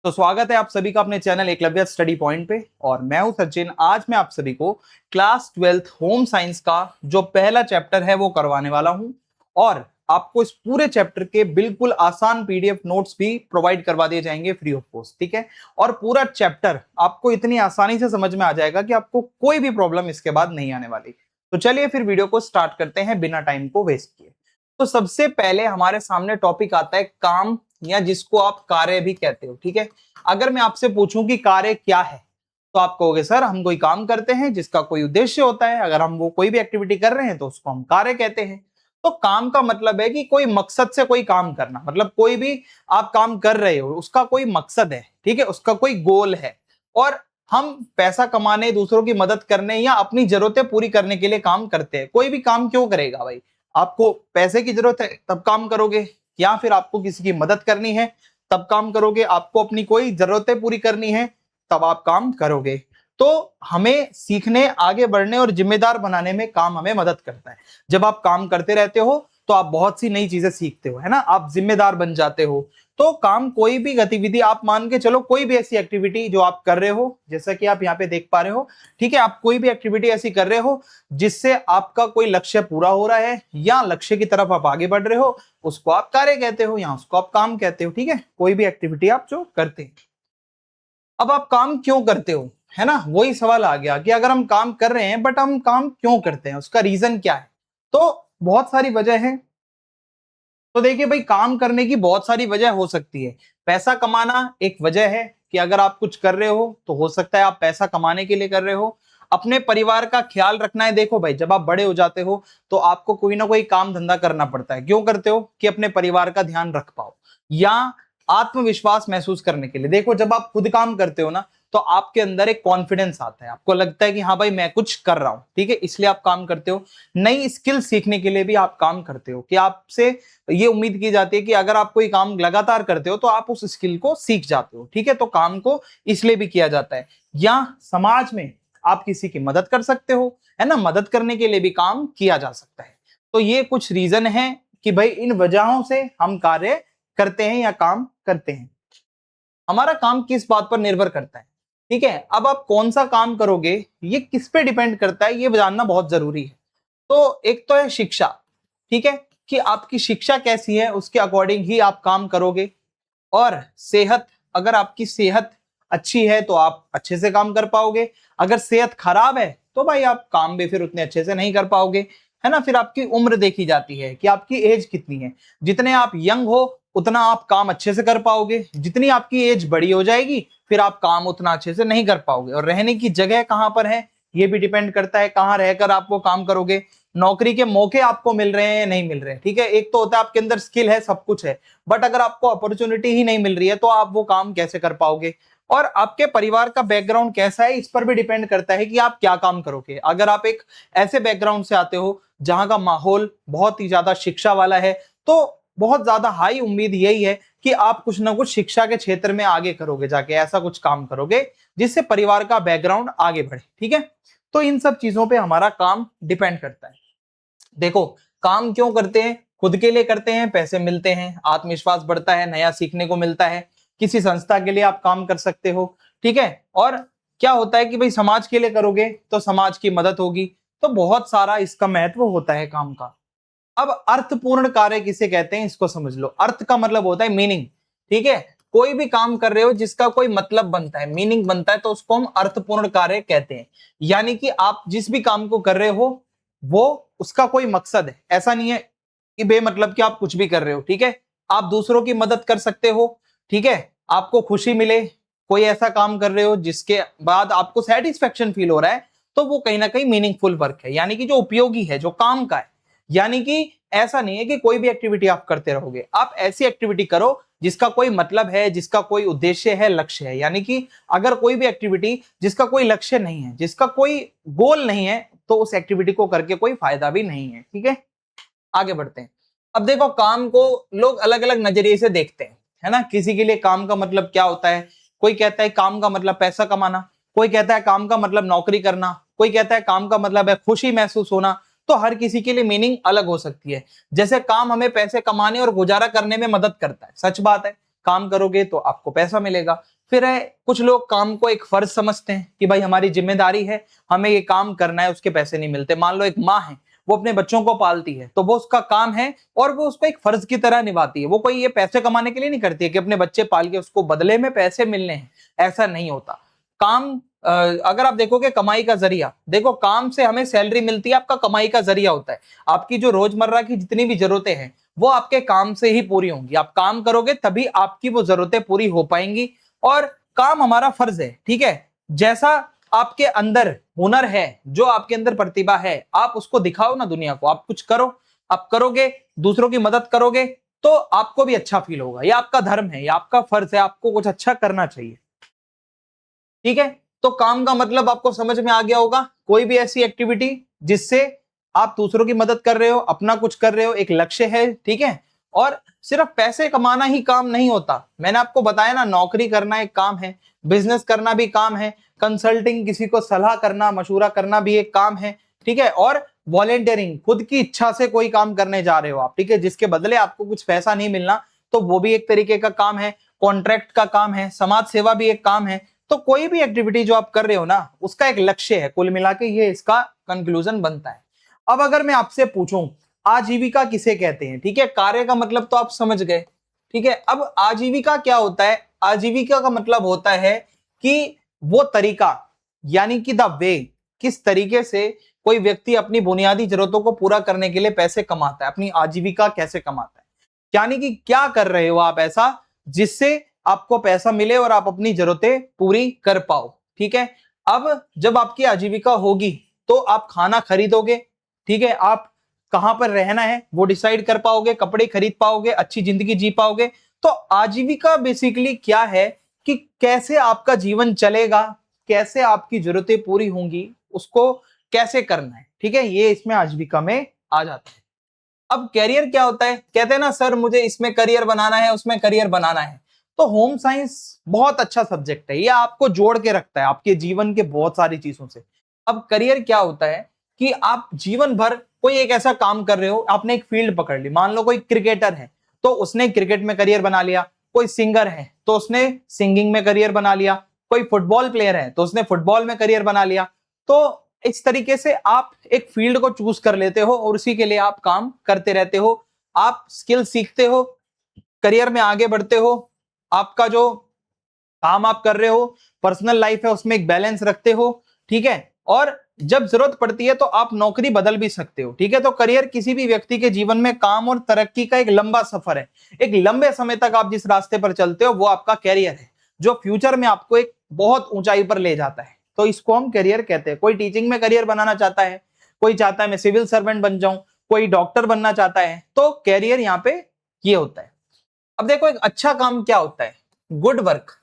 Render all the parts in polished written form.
तो स्वागत है आप सभी का अपने चैनल एकलव्य स्टडी पॉइंट पे। और मैं हूं सचिन। आज मैं आप सभी को क्लास 12th होम साइंस का जो पहला चैप्टर है वो करवाने वाला हूं। और आपको इस पूरे चैप्टर के बिल्कुल आसान पीडीएफ नोट्स भी प्रोवाइड करवा दिए जाएंगे फ्री ऑफ कॉस्ट। ठीक है। और पूरा चैप्टर आपको इतनी आसानी से समझ में आ जाएगा कि आपको कोई भी प्रॉब्लम इसके बाद नहीं आने वाली। तो चलिए फिर वीडियो को स्टार्ट करते हैं बिना टाइम को वेस्ट किए। तो सबसे पहले हमारे सामने टॉपिक आता है काम, या जिसको आप कार्य भी कहते हो। ठीक है। अगर मैं आपसे पूछूं कि कार्य क्या है तो आप कहोगे सर हम कोई काम करते हैं जिसका कोई उद्देश्य होता है। अगर हम वो कोई भी एक्टिविटी कर रहे हैं तो उसको हम कार्य कहते हैं। तो काम का मतलब है कि कोई मकसद से कोई काम करना, मतलब कोई भी आप काम कर रहे हो उसका कोई मकसद है। ठीक है। उसका कोई गोल है। और हम पैसा कमाने, दूसरों की मदद करने या अपनी जरूरतें पूरी करने के लिए काम करते हैं। कोई भी काम क्यों करेगा भाई? आपको पैसे की जरूरत है तब काम करोगे, या फिर आपको किसी की मदद करनी है तब काम करोगे, आपको अपनी कोई जरूरतें पूरी करनी है तब आप काम करोगे। तो हमें सीखने, आगे बढ़ने और जिम्मेदार बनाने में काम हमें मदद करता है। जब आप काम करते रहते हो तो आप बहुत सी नई चीजें सीखते हो, है ना। आप जिम्मेदार बन जाते हो। तो काम, कोई भी गतिविधि आप मान के चलो, कोई भी ऐसी एक्टिविटी जो आप कर रहे हो, जैसा कि आप यहाँ पे देख पा रहे हो। ठीक है। आप कोई भी एक्टिविटी ऐसी कर रहे हो जिससे आपका कोई लक्ष्य पूरा हो रहा है या लक्ष्य की तरफ आप आगे बढ़ रहे हो, उसको आप कार्य कहते हो या उसको आप काम कहते हो। ठीक है। कोई भी एक्टिविटी आप जो करते हैं। अब आप काम क्यों करते हो, है ना, वही सवाल आ गया कि अगर हम काम कर रहे हैं बट हम काम क्यों करते हैं, उसका रीजन क्या है। तो बहुत सारी वजह है। तो देखिए भाई, काम करने की बहुत सारी वजह हो सकती है। पैसा कमाना एक वजह है कि अगर आप कुछ कर रहे हो तो हो सकता है आप पैसा कमाने के लिए कर रहे हो। अपने परिवार का ख्याल रखना है। देखो भाई, जब आप बड़े हो जाते हो तो आपको कोई ना कोई काम धंधा करना पड़ता है। क्यों करते हो? कि अपने परिवार का ध्यान रख पाओ या आत्मविश्वास महसूस करने के लिए। देखो, जब आप खुद काम करते हो ना तो आपके अंदर एक कॉन्फिडेंस आता है। आपको लगता है कि हाँ भाई मैं कुछ कर रहा हूं। ठीक है। इसलिए आप काम करते हो। नई स्किल सीखने के लिए भी आप काम करते हो कि आपसे ये उम्मीद की जाती है कि अगर आप कोई काम लगातार करते हो तो आप उस स्किल को सीख जाते हो। ठीक है। तो काम को इसलिए भी किया जाता है। या समाज में आप किसी की मदद कर सकते हो, है ना, मदद करने के लिए भी काम किया जा सकता है। तो ये कुछ रीजन है कि भाई इन वजहों से हम कार्य करते हैं या काम करते हैं। हमारा काम किस बात पर निर्भर करता है? ठीक है। अब आप कौन सा काम करोगे ये किस पे डिपेंड करता है, ये जानना बहुत जरूरी है। तो एक तो है शिक्षा। ठीक है। कि आपकी शिक्षा कैसी है उसके अकॉर्डिंग ही आप काम करोगे। और सेहत, अगर आपकी सेहत अच्छी है तो आप अच्छे से काम कर पाओगे। अगर सेहत खराब है तो भाई आप काम भी फिर उतने अच्छे से नहीं कर पाओगे, है ना। फिर आपकी उम्र देखी जाती है कि आपकी एज कितनी है। जितने आप यंग हो उतना आप काम अच्छे से कर पाओगे। जितनी आपकी एज बड़ी हो जाएगी फिर आप काम उतना अच्छे से नहीं कर पाओगे। और रहने की जगह कहां पर है ये भी डिपेंड करता है, कहां रहकर आप वो काम करोगे। नौकरी के मौके आपको मिल रहे हैं या नहीं मिल रहे हैं। ठीक है। एक तो होता है आपके अंदर स्किल है, सब कुछ है, बट अगर आपको अपॉर्चुनिटी ही नहीं मिल रही है तो आप वो काम कैसे कर पाओगे। और आपके परिवार का बैकग्राउंड कैसा है इस पर भी डिपेंड करता है कि आप क्या काम करोगे। अगर आप एक ऐसे बैकग्राउंड से आते हो जहां का माहौल बहुत ही ज्यादा शिक्षा वाला है तो बहुत ज्यादा हाई उम्मीद यही है कि आप कुछ ना कुछ शिक्षा के क्षेत्र में आगे करोगे, जाके ऐसा कुछ काम करोगे जिससे परिवार का बैकग्राउंड आगे बढ़े। ठीक है। तो इन सब चीजों पे हमारा काम डिपेंड करता है। देखो, काम क्यों करते हैं? खुद के लिए करते हैं, पैसे मिलते हैं, आत्मविश्वास बढ़ता है, नया सीखने को मिलता है। किसी संस्था के लिए आप काम कर सकते हो। ठीक है। और क्या होता है कि भाई समाज के लिए करोगे तो समाज की मदद होगी। तो बहुत सारा इसका महत्व होता है काम का। अब अर्थपूर्ण कार्य किसे कहते हैं इसको समझ लो। अर्थ का मतलब होता है मीनिंग। ठीक है। कोई भी काम कर रहे हो जिसका कोई मतलब बनता है, मीनिंग बनता है, तो उसको हम अर्थपूर्ण कार्य कहते हैं। यानी कि आप जिस भी काम को कर रहे हो वो, उसका कोई मकसद है। ऐसा नहीं है कि बेमतलब कि आप कुछ भी कर रहे हो। ठीक है। आप दूसरों की मदद कर सकते हो। ठीक है। आपको खुशी मिले, कोई ऐसा काम कर रहे हो जिसके बाद आपको सेटिस्फेक्शन फील हो रहा है, तो वो कहीं ना कहीं मीनिंगफुल वर्क है, यानी कि जो उपयोगी है, जो काम का है। यानी कि ऐसा नहीं है कि कोई भी एक्टिविटी आप करते रहोगे। आप ऐसी एक्टिविटी करो जिसका कोई मतलब है, जिसका कोई उद्देश्य है, लक्ष्य है। यानी कि अगर कोई भी एक्टिविटी जिसका कोई लक्ष्य नहीं है, जिसका कोई गोल नहीं है, तो उस एक्टिविटी को करके कोई फायदा भी नहीं है। ठीक है। आगे बढ़ते हैं। अब देखो, काम को लोग अलग अलग नजरिए से देखते हैं, है ना। किसी के लिए काम का मतलब क्या होता है? कोई कहता है काम का मतलब पैसा कमाना, कोई कहता है काम का मतलब नौकरी करना, कोई कहता है काम का मतलब है खुशी महसूस होना। तो हर किसी के लिए मीनिंग अलग हो सकती है। जैसे काम हमें पैसे कमाने और गुजारा करने में मदद करता है, सच बात है। काम करोगे तो आपको पैसा मिलेगा। फिर है कुछ लोग काम को एक फर्ज समझते हैं कि भाई हमारी जिम्मेदारी है, हमें ये काम करना है, उसके पैसे नहीं मिलते। मान लो एक माँ है, वो अपने बच्चों को पालती है, तो वो उसका काम है और वो उसको एक फर्ज की तरह निभाती है। वो कोई ये पैसे कमाने के लिए नहीं करती है कि अपने बच्चे पाल के उसको बदले में पैसे मिलने हैं, ऐसा नहीं होता। काम अगर आप देखोगे कमाई का जरिया, देखो काम से हमें सैलरी मिलती है, आपका कमाई का जरिया होता है। आपकी जो रोजमर्रा की जितनी भी जरूरतें हैं वो आपके काम से ही पूरी होंगी। आप काम करोगे तभी आपकी वो जरूरतें पूरी हो पाएंगी। और काम हमारा फर्ज है, ठीक है। जैसा आपके अंदर हुनर है, जो आपके अंदर प्रतिभा है, आप उसको दिखाओ ना दुनिया को, आप कुछ करो। आप करोगे, दूसरों की मदद करोगे तो आपको भी अच्छा फील होगा। ये आपका धर्म है, ये आपका फर्ज है, आपको कुछ अच्छा करना चाहिए, ठीक है। तो काम का मतलब आपको समझ में आ गया होगा। कोई भी ऐसी एक्टिविटी जिससे आप दूसरों की मदद कर रहे हो, अपना कुछ कर रहे हो, एक लक्ष्य है, ठीक है। और सिर्फ पैसे कमाना ही काम नहीं होता। मैंने आपको बताया ना, नौकरी करना एक काम है, बिजनेस करना भी काम है, कंसल्टिंग, किसी को सलाह करना, मशवरा करना भी एक काम है, ठीक है। और वॉलेंटियरिंग, खुद की इच्छा से कोई काम करने जा रहे हो आप, ठीक है, जिसके बदले आपको कुछ पैसा नहीं मिलना, तो वो भी एक तरीके का काम है। कॉन्ट्रैक्ट का काम है, समाज सेवा भी एक काम है। तो कोई भी एक्टिविटी जो आप कर रहे हो ना, उसका एक लक्ष्य है। कुल मिला के ये इसका कंक्लूजन बनता है। अब अगर मैं आपसे पूछूं आजीविका किसे कहते हैं, ठीक है, कार्य का मतलब तो आप समझ गए, ठीक है। अब आजीविका क्या होता है? आजीविका का मतलब होता है कि वो तरीका, यानी कि द वे, किस तरीके से कोई व्यक्ति अपनी बुनियादी जरूरतों को पूरा करने के लिए पैसे कमाता है, अपनी आजीविका कैसे कमाता है। यानी कि क्या कर रहे हो आप ऐसा जिससे आपको पैसा मिले और आप अपनी जरूरतें पूरी कर पाओ, ठीक है। अब जब आपकी आजीविका होगी तो आप खाना खरीदोगे, ठीक है, आप कहां पर रहना है वो डिसाइड कर पाओगे, कपड़े खरीद पाओगे, अच्छी जिंदगी जी पाओगे। तो आजीविका बेसिकली क्या है कि कैसे आपका जीवन चलेगा, कैसे आपकी जरूरतें पूरी होंगी, उसको कैसे करना है, ठीक है, ये इसमें आजीविका में आ जाता है। अब कैरियर क्या होता है? कहते हैं ना सर मुझे इसमें करियर बनाना है, उसमें करियर बनाना है। तो होम साइंस बहुत अच्छा सब्जेक्ट है, ये आपको जोड़ के रखता है आपके जीवन के बहुत सारी चीजों से। अब करियर क्या होता है कि आप जीवन भर कोई एक ऐसा काम कर रहे हो, आपने एक फील्ड पकड़ ली। मान लो कोई क्रिकेटर है तो उसने क्रिकेट में करियर बना लिया, कोई सिंगर है तो उसने सिंगिंग में करियर बना लिया, कोई फुटबॉल प्लेयर है तो उसने फुटबॉल में करियर बना लिया। तो इस तरीके से आप एक फील्ड को चूज कर लेते हो और उसी के लिए आप काम करते रहते हो। आप स्किल सीखते हो, करियर में आगे बढ़ते हो, आपका जो काम आप कर रहे हो, पर्सनल लाइफ है, उसमें एक बैलेंस रखते हो, ठीक है। और जब जरूरत पड़ती है तो आप नौकरी बदल भी सकते हो, ठीक है। तो करियर किसी भी व्यक्ति के जीवन में काम और तरक्की का एक लंबा सफर है। एक लंबे समय तक आप जिस रास्ते पर चलते हो वो आपका कैरियर है, जो फ्यूचर में आपको एक बहुत ऊंचाई पर ले जाता है। तो इसको हम करियर कहते हैं। कोई टीचिंग में करियर बनाना चाहता है, कोई चाहता है मैं सिविल सर्वेंट बन जाऊं, कोई डॉक्टर बनना चाहता है। तो कैरियर यहाँ पे ये होता है। अब देखो एक अच्छा काम क्या होता है? Good work.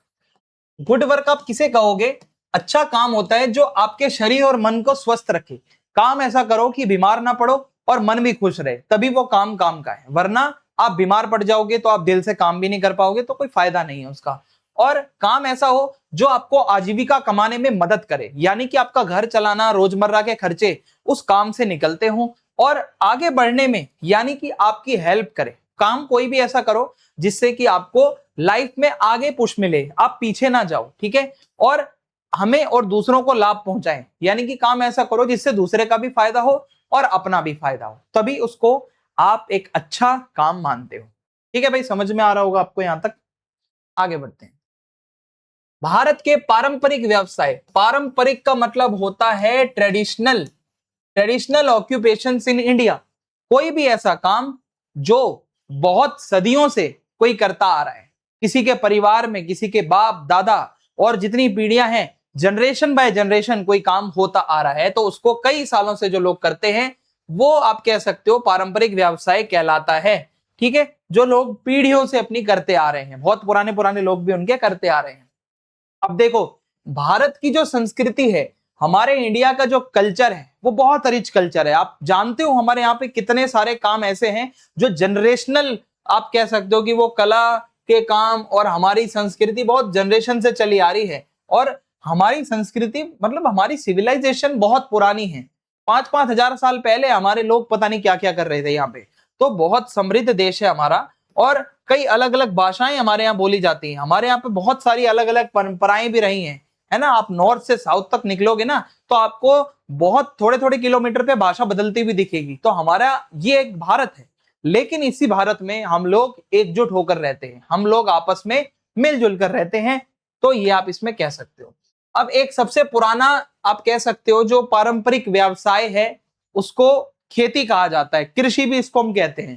गुड वर्क आप किसे कहोगे? अच्छा काम होता है जो आपके शरीर और मन को स्वस्थ रखे। काम ऐसा करो कि बीमार ना पड़ो और मन भी खुश रहे, तभी वो काम काम का है। वरना आप बीमार पड़ जाओगे तो आप दिल से काम भी नहीं कर पाओगे, तो कोई फायदा नहीं है उसका। और काम ऐसा हो जो आपको आजीविका कमाने में मदद करे, यानी कि आपका घर चलाना, रोजमर्रा के खर्चे उस काम से निकलते हो और आगे बढ़ने में यानी कि आपकी हेल्प करे। काम कोई भी ऐसा करो जिससे कि आपको लाइफ में आगे पुश मिले, आप पीछे ना जाओ, ठीक है। और हमें और दूसरों को लाभ पहुंचाए, यानी कि काम ऐसा करो जिससे दूसरे का भी फायदा हो और अपना भी फायदा हो, तभी उसको आप एक अच्छा काम मानते हो। ठीक है भाई, समझ में आ रहा होगा आपको यहां तक। आगे बढ़ते हैं। भारत के पारंपरिक व्यवसाय। पारंपरिक का मतलब होता है traditional. Traditional occupations in India, कोई भी ऐसा काम जो बहुत सदियों से कोई करता आ रहा है, किसी के परिवार में, किसी के बाप दादा और जितनी पीढ़ियां हैं, जनरेशन बाय जनरेशन कोई काम होता आ रहा है, तो उसको कई सालों से जो लोग करते हैं वो आप कह सकते हो पारंपरिक व्यवसाय कहलाता है, ठीक है। जो लोग पीढ़ियों से अपनी करते आ रहे हैं, बहुत पुराने पुराने लोग भी उनके करते आ रहे हैं। अब देखो भारत की जो संस्कृति है, हमारे इंडिया का जो कल्चर है वो बहुत रिच कल्चर है। आप जानते हो हमारे यहाँ पे कितने सारे काम ऐसे हैं जो जनरेशनल, आप कह सकते हो कि वो कला के काम और हमारी संस्कृति बहुत जनरेशन से चली आ रही है। और हमारी संस्कृति मतलब हमारी सिविलाइजेशन बहुत पुरानी है। 5-5 हजार साल पहले हमारे लोग पता नहीं क्या क्या कर रहे थे यहाँ पे। तो बहुत समृद्ध देश है हमारा। और कई अलग अलग भाषाएं हमारे यहाँ बोली जाती हैं। हमारे यहाँ पे बहुत सारी अलग अलग परंपराएं भी रही हैं, है ना। आप नॉर्थ से साउथ तक निकलोगे ना तो आपको बहुत थोड़े थोड़े किलोमीटर पे भाषा बदलती भी दिखेगी। तो हमारा ये एक भारत है, लेकिन इसी भारत में हम लोग एकजुट होकर रहते हैं, हम लोग आपस में मिलजुल कर रहते हैं। तो ये आप इसमें कह सकते हो। अब एक सबसे पुराना आप कह सकते हो जो पारंपरिक व्यवसाय है उसको खेती कहा जाता है, कृषि भी इसको हम कहते हैं।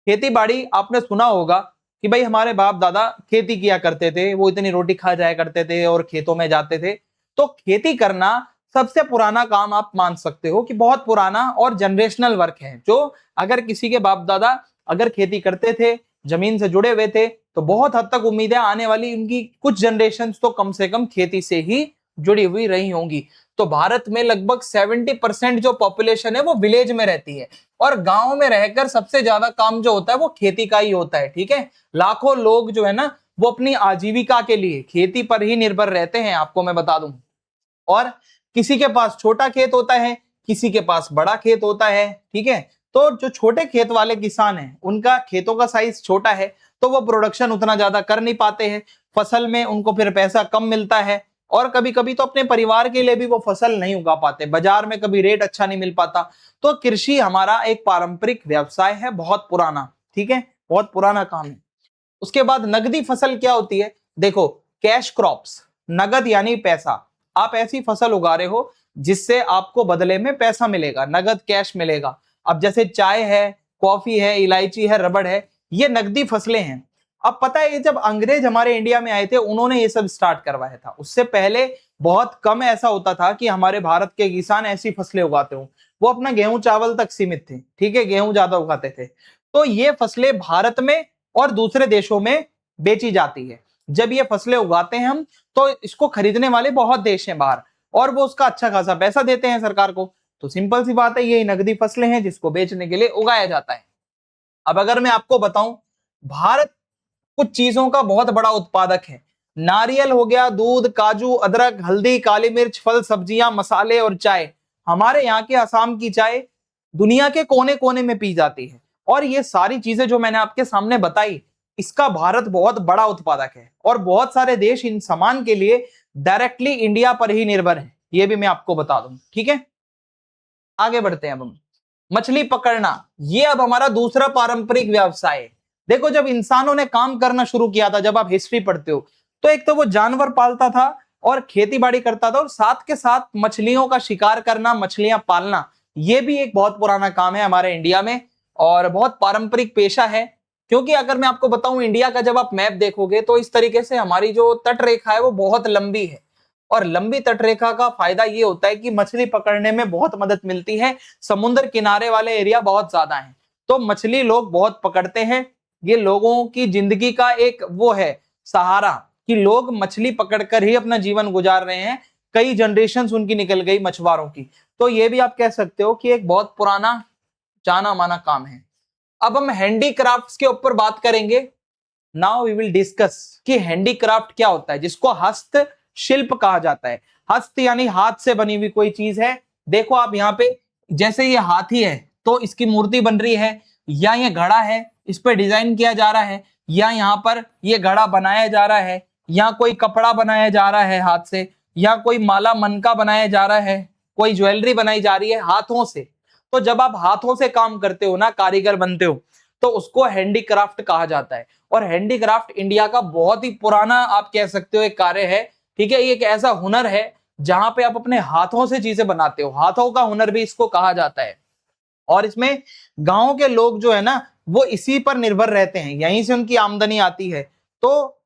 खेती बाड़ी आपने सुना होगा कि भाई हमारे बाप दादा खेती किया करते थे, वो इतनी रोटी खा जाया करते थे और खेतों में जाते थे। तो खेती करना सबसे पुराना काम आप मान सकते हो कि बहुत पुराना और जनरेशनल वर्क है, जो अगर किसी के बाप दादा अगर खेती करते थे, जमीन से जुड़े हुए थे, तो बहुत हद तक उम्मीद है आने वाली उनकी कुछ जनरेशन तो कम से कम खेती से ही जुड़ी हुई रही होंगी। तो भारत में लगभग 70% जो पॉपुलेशन है वो विलेज में रहती है, और गांव में रहकर सबसे ज्यादा काम जो होता है वो खेती का ही होता है। ठीक है, लाखों लोग जो है ना वो अपनी आजीविका के लिए खेती पर ही निर्भर रहते हैं, आपको मैं बता दूं। और किसी के पास छोटा खेत होता है, किसी के पास बड़ा खेत होता है। ठीक है, तो जो छोटे खेत वाले किसान हैं उनका खेतों का साइज छोटा है, तो वो प्रोडक्शन उतना ज्यादा कर नहीं पाते हैं, फसल में उनको फिर पैसा कम मिलता है, और कभी कभी तो अपने परिवार के लिए भी वो फसल नहीं उगा पाते, बाजार में कभी रेट अच्छा नहीं मिल पाता। तो कृषि हमारा एक पारंपरिक व्यवसाय है, बहुत पुराना। ठीक है, बहुत पुराना काम है। उसके बाद नगदी फसल क्या होती है? देखो, कैश क्रॉप्स, नगद यानी पैसा। आप ऐसी फसल उगा रहे हो जिससे आपको बदले में पैसा मिलेगा, नगद कैश मिलेगा। अब जैसे चाय है, कॉफी है, इलायची है, रबड़ है, ये नगदी फसलें हैं। अब पता है, ये जब अंग्रेज हमारे इंडिया में आए थे उन्होंने ये सब स्टार्ट करवाया था। उससे पहले बहुत कम ऐसा होता था कि हमारे भारत के किसान ऐसी फसलें उगाते हो, वो अपना गेहूं चावल तक सीमित थे। ठीक है, गेहूं ज्यादा उगाते थे। तो ये फसलें भारत में और दूसरे देशों में बेची जाती है। जब ये फसलें उगाते हैं हम, तो इसको खरीदने वाले बहुत देश हैं बाहर, और वो उसका अच्छा खासा पैसा देते हैं सरकार को। तो सिंपल सी बात है, ये नगदी फसलें हैं जिसको बेचने के लिए उगाया जाता है। अब अगर मैं आपको बताऊं, भारत कुछ चीजों का बहुत बड़ा उत्पादक है। नारियल हो गया, दूध, काजू, अदरक, हल्दी, काली मिर्च, फल, सब्जियां, मसाले और चाय। हमारे यहाँ के असम की चाय दुनिया के कोने कोने में पी जाती है। और ये सारी चीजें जो मैंने आपके सामने बताई, इसका भारत बहुत बड़ा उत्पादक है, और बहुत सारे देश इन सामान के लिए डायरेक्टली इंडिया पर ही निर्भर है। ये भी मैं आपको बता दूं। ठीक है, आगे बढ़ते हैं अब हम। मछली पकड़ना, ये अब हमारा दूसरा पारंपरिक व्यवसाय है। देखो, जब इंसानों ने काम करना शुरू किया था, जब आप हिस्ट्री पढ़ते हो, तो एक तो वो जानवर पालता था और खेती बाड़ी करता था, और साथ के साथ मछलियों का शिकार करना, मछलियां पालना, ये भी एक बहुत पुराना काम है हमारे इंडिया में, और बहुत पारंपरिक पेशा है। क्योंकि अगर मैं आपको बताऊं, इंडिया का जब आप मैप देखोगे तो इस तरीके से हमारी जो तट रेखा है वो बहुत लंबी है, और लंबी तटरेखा का फायदा ये होता है कि मछली पकड़ने में बहुत मदद मिलती है। समुद्र किनारे वाले एरिया बहुत ज्यादा हैं, तो मछली लोग बहुत पकड़ते हैं। ये लोगों की जिंदगी का एक वो है सहारा, कि लोग मछली पकड़कर ही अपना जीवन गुजार रहे हैं। कई जनरेशन उनकी निकल गई मछुआरों की। तो ये भी आप कह सकते हो कि एक बहुत पुराना जाना माना काम है। अब हम हैंडीक्राफ्ट्स के ऊपर बात करेंगे। नाउ वी विल डिस्कस कि हैंडीक्राफ्ट क्या होता है, जिसको हस्त शिल्प कहा जाता है। हस्त यानी हाथ से बनी हुई कोई चीज है। देखो आप यहाँ पे, जैसे ये हाथी है तो इसकी मूर्ति बन रही है, या ये घड़ा है इस पे डिजाइन किया जा रहा है, या यहाँ पर ये घड़ा बनाया जा रहा है, या कोई कपड़ा बनाया जा रहा है हाथ से, या कोई माला मनका बनाया जा रहा है, कोई ज्वेलरी बनाई जा रही है हाथों से। तो जब आप हाथों से काम करते हो ना, कारीगर बनते हो, तो उसको हैंडीक्राफ्ट कहा जाता है। और हैंडीक्राफ्ट इंडिया का बहुत ही पुराना आप कह सकते हो एक कार्य है। ठीक है, ये एक ऐसा हुनर है जहां पे आप अपने हाथों से चीजें बनाते हो, हाथों का हुनर भी इसको कहा जाता है। और इसमें गांव के लोग जो है ना वो इसी पर निर्भर रहते हैं, यहीं से उनकी आमदनी आती है। तो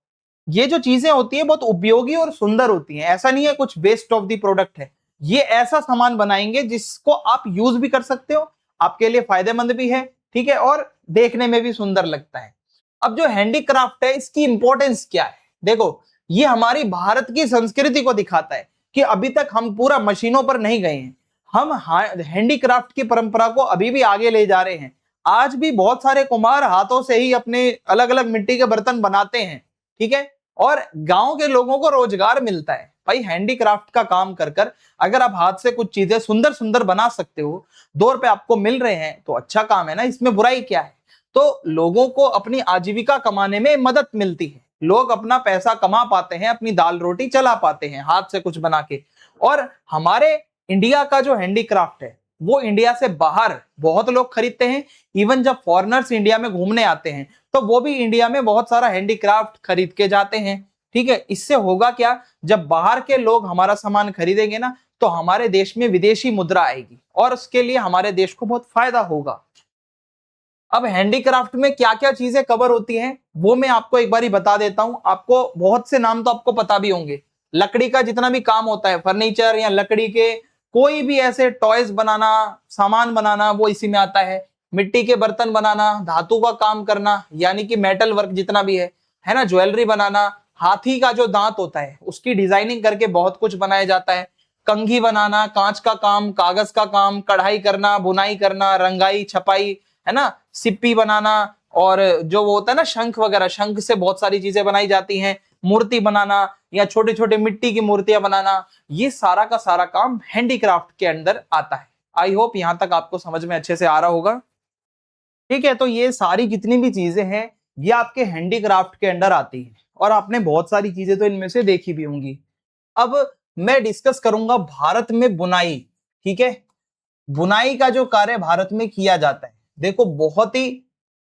ये जो चीजें होती है बहुत उपयोगी और सुंदर होती हैं। ऐसा नहीं है कुछ वेस्ट ऑफ द प्रोडक्ट है, ये ऐसा सामान बनाएंगे जिसको आप यूज भी कर सकते हो, आपके लिए फायदेमंद भी है। ठीक है, और देखने में भी सुंदर लगता है। अब जो हैंडीक्राफ्ट है इसकी इंपॉर्टेंस क्या है? देखो, ये हमारी भारत की संस्कृति को दिखाता है कि अभी तक हम पूरा मशीनों पर नहीं गए हैं, हम हैंडीक्राफ्ट की परंपरा को अभी भी आगे ले जा रहे हैं। आज भी बहुत सारे कुम्हार हाथों से ही अपने अलग अलग मिट्टी के बर्तन बनाते हैं। ठीक है, और गांव के लोगों को रोजगार मिलता है। भाई हैंडीक्राफ्ट का काम कर कर अगर आप हाथ से कुछ चीजें सुंदर सुंदर बना सकते हो, 2 रुपए आपको मिल रहे हैं, तो अच्छा काम है ना, इसमें बुराई क्या है? तो लोगों को अपनी आजीविका कमाने में मदद मिलती है, लोग अपना पैसा कमा पाते हैं, अपनी दाल रोटी चला पाते हैं हाथ से कुछ बना के। और हमारे इंडिया का जो हैंडीक्राफ्ट है वो इंडिया से बाहर बहुत लोग खरीदते हैं। इवन जब फॉरेनर्स इंडिया में घूमने आते हैं तो वो भी इंडिया में बहुत सारा हैंडीक्राफ्ट खरीद के जाते हैं। ठीक है, इससे होगा क्या, जब बाहर के लोग हमारा सामान खरीदेंगे ना तो हमारे देश में विदेशी मुद्रा आएगी और उसके लिए हमारे देश को बहुत फायदा होगा। अब हैंडीक्राफ्ट में क्या क्या चीजें कवर होती हैं वो मैं आपको एक बार ही बता देता हूं। आपको बहुत से नाम तो आपको पता भी होंगे। लकड़ी का जितना भी काम होता है, फर्नीचर या लकड़ी के कोई भी ऐसे टॉयज बनाना, सामान बनाना, वो इसी में आता है। मिट्टी के बर्तन बनाना, धातु का काम करना यानी कि मेटल वर्क जितना भी है ना, ज्वेलरी बनाना, हाथी का जो दांत होता है उसकी डिजाइनिंग करके बहुत कुछ बनाया जाता है। कंघी बनाना, कांच का काम, कागज का काम, कढ़ाई करना, बुनाई करना, रंगाई छपाई, है ना, सिप्पी बनाना, और जो वो होता है ना शंख वगैरह, शंख से बहुत सारी चीजें बनाई जाती हैं। मूर्ति बनाना या छोटे छोटे मिट्टी की मूर्तियां बनाना, ये सारा का सारा काम हैंडीक्राफ्ट के अंदर आता है। आई होप यहां तक आपको समझ में अच्छे से आ रहा होगा। ठीक है, तो ये सारी जितनी भी चीजें हैं ये आपके हैंडीक्राफ्ट के अंडर आती है और आपने बहुत सारी चीजें तो इनमें से देखी भी होंगी। अब मैं डिस्कस करूंगा भारत में बुनाई। ठीक है, बुनाई का जो कार्य भारत में किया जाता है, देखो बहुत ही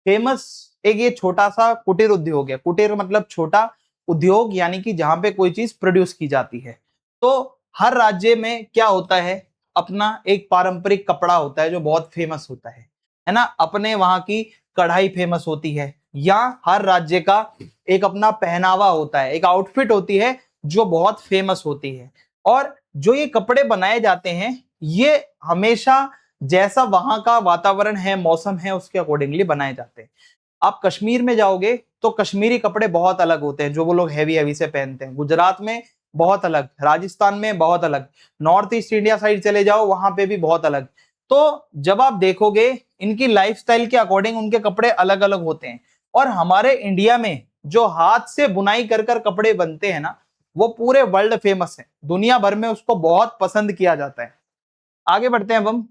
फेमस एक ये छोटा सा कुटीर उद्योग है। कुटीर मतलब छोटा उद्योग, यानी कि जहां पे कोई चीज प्रोड्यूस की जाती है। तो हर राज्य में क्या होता है, अपना एक पारंपरिक कपड़ा होता है जो बहुत फेमस होता है ना। अपने वहां की कढ़ाई फेमस होती है, या हर राज्य का एक अपना पहनावा होता है, एक आउटफिट होती है जो बहुत फेमस होती है। और जो ये कपड़े बनाए जाते हैं ये हमेशा जैसा वहां का वातावरण है, मौसम है, उसके अकॉर्डिंगली बनाए जाते हैं। आप कश्मीर में जाओगे तो कश्मीरी कपड़े बहुत अलग होते हैं जो वो लोग हैवी हैवी से पहनते हैं। गुजरात में बहुत अलग, राजस्थान में बहुत अलग, नॉर्थ ईस्ट इंडिया साइड चले जाओ वहां पे भी बहुत अलग। तो जब आप देखोगे इनकी लाइफस्टाइल के अकॉर्डिंग उनके कपड़े अलग अलग होते हैं। और हमारे इंडिया में जो हाथ से बुनाई कर कर कपड़े बनते हैं ना, वो पूरे वर्ल्ड फेमस है, दुनिया भर में उसको बहुत पसंद किया जाता है। आगे बढ़ते हैं अब हम।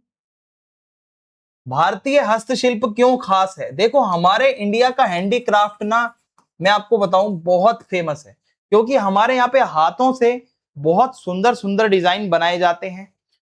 भारतीय हस्तशिल्प क्यों खास है, देखो हमारे इंडिया का हैंडीक्राफ्ट ना, मैं आपको बताऊं बहुत फेमस है, क्योंकि हमारे यहाँ पे हाथों से बहुत सुंदर सुंदर डिजाइन बनाए जाते हैं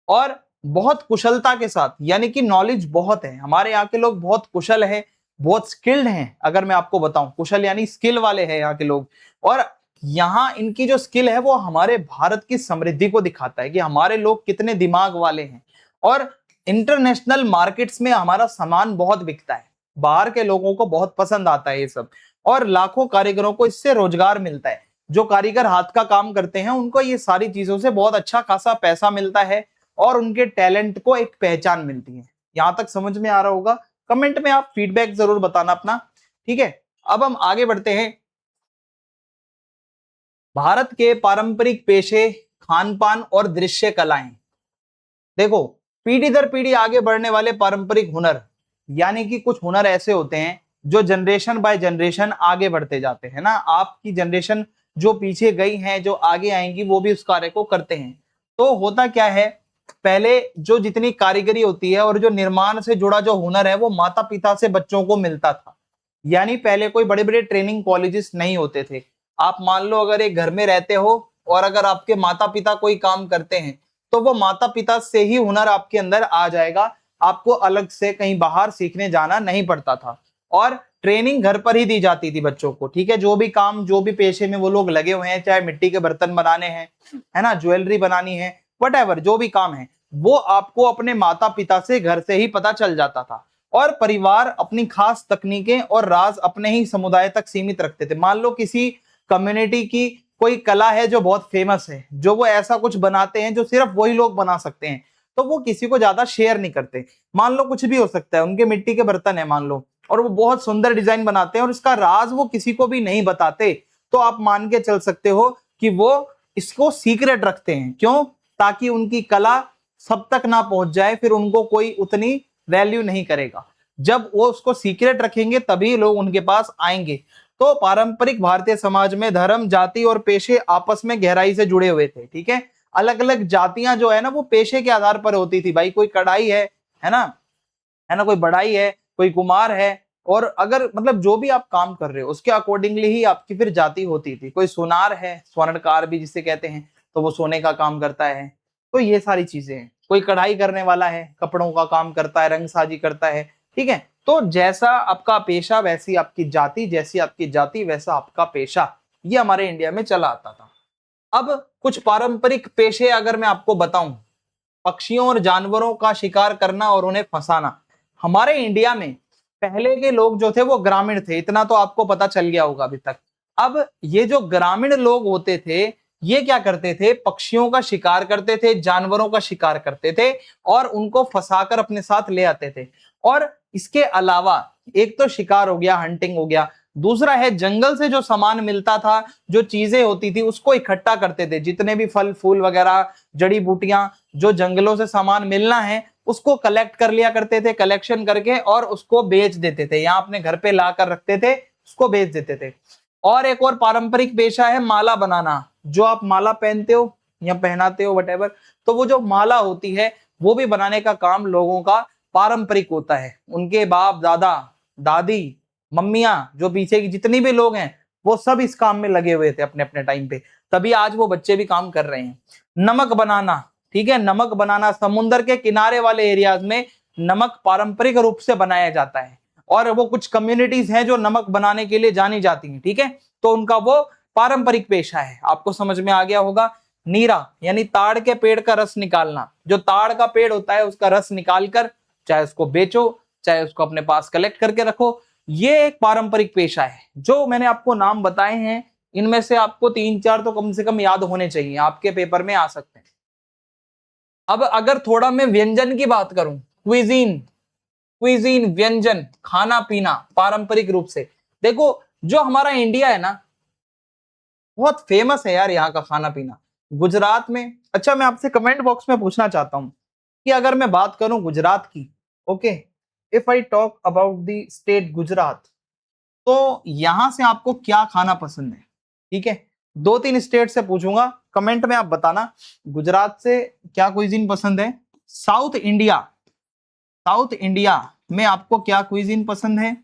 और बहुत कुशलता के साथ, यानी कि नॉलेज बहुत है। हमारे यहाँ के लोग बहुत कुशल है, बहुत स्किल्ड हैं। अगर मैं आपको बताऊं, कुशल यानी स्किल वाले हैं यहाँ के लोग। और यहाँ इनकी जो स्किल है वो हमारे भारत की समृद्धि को दिखाता है कि हमारे लोग कितने दिमाग वाले हैं। और इंटरनेशनल मार्केट्स में हमारा सामान बहुत बिकता है, बाहर के लोगों को बहुत पसंद आता है ये सब, और लाखों कारीगरों को इससे रोजगार मिलता है। जो कारीगर हाथ का काम करते हैं उनको ये सारी चीजों से बहुत अच्छा खासा पैसा मिलता है और उनके टैलेंट को एक पहचान मिलती है। यहां तक समझ में आ रहा होगा? कमेंट में आप फीडबैक जरूर बताना अपना। ठीक है, अब हम आगे बढ़ते हैं। भारत के पारंपरिक पेशे, खान पान और दृश्य कलाएं। देखो, पीढ़ी दर पीढ़ी आगे बढ़ने वाले पारंपरिक हुनर, यानी कि कुछ हुनर ऐसे होते हैं जो जनरेशन बाय जनरेशन आगे बढ़ते जाते हैं ना। आपकी जनरेशन जो पीछे गई है, जो आगे आएंगी, वो भी उस कार्य को करते हैं। तो होता क्या है, पहले जो जितनी कारीगरी होती है और जो निर्माण से जुड़ा जो हुनर है वो माता पिता से बच्चों को मिलता था। यानी पहले कोई बड़े बड़े ट्रेनिंग कॉलेजेस नहीं होते थे। आप मान लो अगर एक घर में रहते हो और अगर आपके माता पिता कोई काम करते हैं तो वो माता पिता से ही हुनर आपके अंदर आ जाएगा। आपको अलग से कहीं बाहर सीखने जाना नहीं पड़ता था और ट्रेनिंग घर पर ही दी जाती थी बच्चों को। ठीक है, जो भी काम, जो भी पेशे में वो लोग लगे हुए हैं, चाहे मिट्टी के बर्तन बनाने हैं, है ना, ज्वेलरी बनानी है, वट जो भी काम है, वो आपको अपने माता पिता से घर से ही पता चल जाता था। और परिवार अपनी खास तकनीकें और राज अपने ही समुदाय तक सीमित रखते थे। मान लो किसी कम्युनिटी की कोई कला है जो बहुत फेमस है, जो वो ऐसा कुछ बनाते हैं जो सिर्फ वही लोग बना सकते हैं, तो वो किसी को ज्यादा शेयर नहीं करते। मान लो कुछ भी हो सकता है, उनके मिट्टी के बर्तन है मान लो, और वो बहुत सुंदर डिजाइन बनाते हैं और इसका राज वो किसी को भी नहीं बताते, तो आप मान के चल सकते हो कि वो इसको सीक्रेट रखते हैं। क्यों? ताकि उनकी कला सब तक ना पहुंच जाए, फिर उनको कोई उतनी वैल्यू नहीं करेगा। जब वो उसको सीक्रेट रखेंगे तभी लोग उनके पास आएंगे। तो पारंपरिक भारतीय समाज में धर्म, जाति और पेशे आपस में गहराई से जुड़े हुए थे। ठीक है, अलग अलग जातियां जो है ना वो पेशे के आधार पर होती थी। भाई कोई कढ़ाई है ना, है ना, कोई बढ़ाई है, कोई कुमार है, और अगर मतलब जो भी आप काम कर रहे हो उसके अकॉर्डिंगली ही आपकी फिर जाति होती थी। कोई सुनार है, स्वर्णकार भी जिसे कहते हैं, तो वो सोने का काम करता है। तो ये सारी चीजें हैं। कोई कढ़ाई करने वाला है, कपड़ों का काम करता है, रंगसाजी करता है, ठीक है। तो जैसा आपका पेशा वैसी आपकी जाति, जैसी आपकी जाति वैसा आपका पेशा, ये हमारे इंडिया में चला आता था। अब कुछ पारंपरिक पेशे अगर मैं आपको बताऊं, पक्षियों और जानवरों का शिकार करना और उन्हें फंसाना। हमारे इंडिया में पहले के लोग जो थे वो ग्रामीण थे, इतना तो आपको पता चल गया होगा अभी तक। अब ये जो ग्रामीण लोग होते थे, ये क्या करते थे, पक्षियों का शिकार करते थे, जानवरों का शिकार करते थे और उनको फंसाकर अपने साथ ले आते थे। और इसके अलावा एक तो शिकार हो गया, हंटिंग हो गया, दूसरा है जंगल से जो सामान मिलता था, जो चीजें होती थी उसको इकट्ठा करते थे, जितने भी फल फूल वगैरह, जड़ी बूटियां, जो जंगलों से सामान मिलना है उसको कलेक्ट कर लिया करते थे, कलेक्शन करके और उसको बेच देते थे, यहाँ अपने घर पे ला कर रखते थे, उसको बेच देते थे। और एक और पारंपरिक पेशा है माला बनाना, जो आप माला पहनते हो या पहनाते हो वटेवर, तो वो जो माला होती है वो भी बनाने का काम लोगों का पारंपरिक होता है। उनके बाप दादा दादी मम्मियां, जो पीछे की जितनी भी लोग हैं, वो सब इस काम में लगे हुए थे अपने अपने टाइम पे, तभी आज वो बच्चे भी काम कर रहे हैं। नमक बनाना, ठीक है, नमक बनाना, समुद्र के किनारे वाले एरियाज में नमक पारंपरिक रूप से बनाया जाता है और वो कुछ कम्युनिटीज हैं जो नमक बनाने के लिए जानी जाती हैं, ठीक है, तो उनका वो पारंपरिक पेशा है। आपको समझ में आ गया होगा। नीरा यानी ताड़ के पेड़ का रस निकालना, जो ताड़ का पेड़ होता है उसका रस निकालकर चाहे उसको बेचो चाहे उसको अपने पास कलेक्ट करके रखो, ये एक पारंपरिक पेशा है। जो मैंने आपको नाम बताए हैं इनमें से आपको 3-4 तो कम से कम याद होने चाहिए, आपके पेपर में आ सकते हैं। अब अगर थोड़ा मैं व्यंजन की बात करूं, क्विजीन, क्विजीन व्यंजन, खाना पीना पारंपरिक रूप से, देखो जो हमारा इंडिया है ना, बहुत फेमस है यार यहाँ का खाना पीना। गुजरात में, अच्छा मैं आपसे कमेंट बॉक्स में पूछना चाहता हूँ कि अगर मैं बात करूं गुजरात की, okay, if I talk about the state Gujarat, तो यहां से आपको क्या खाना पसंद है, ठीक है। 2-3 स्टेट से पूछूंगा, कमेंट में आप बताना गुजरात से क्या क्विजीन पसंद है। साउथ इंडिया, साउथ इंडिया में आपको क्या क्विजीन पसंद है।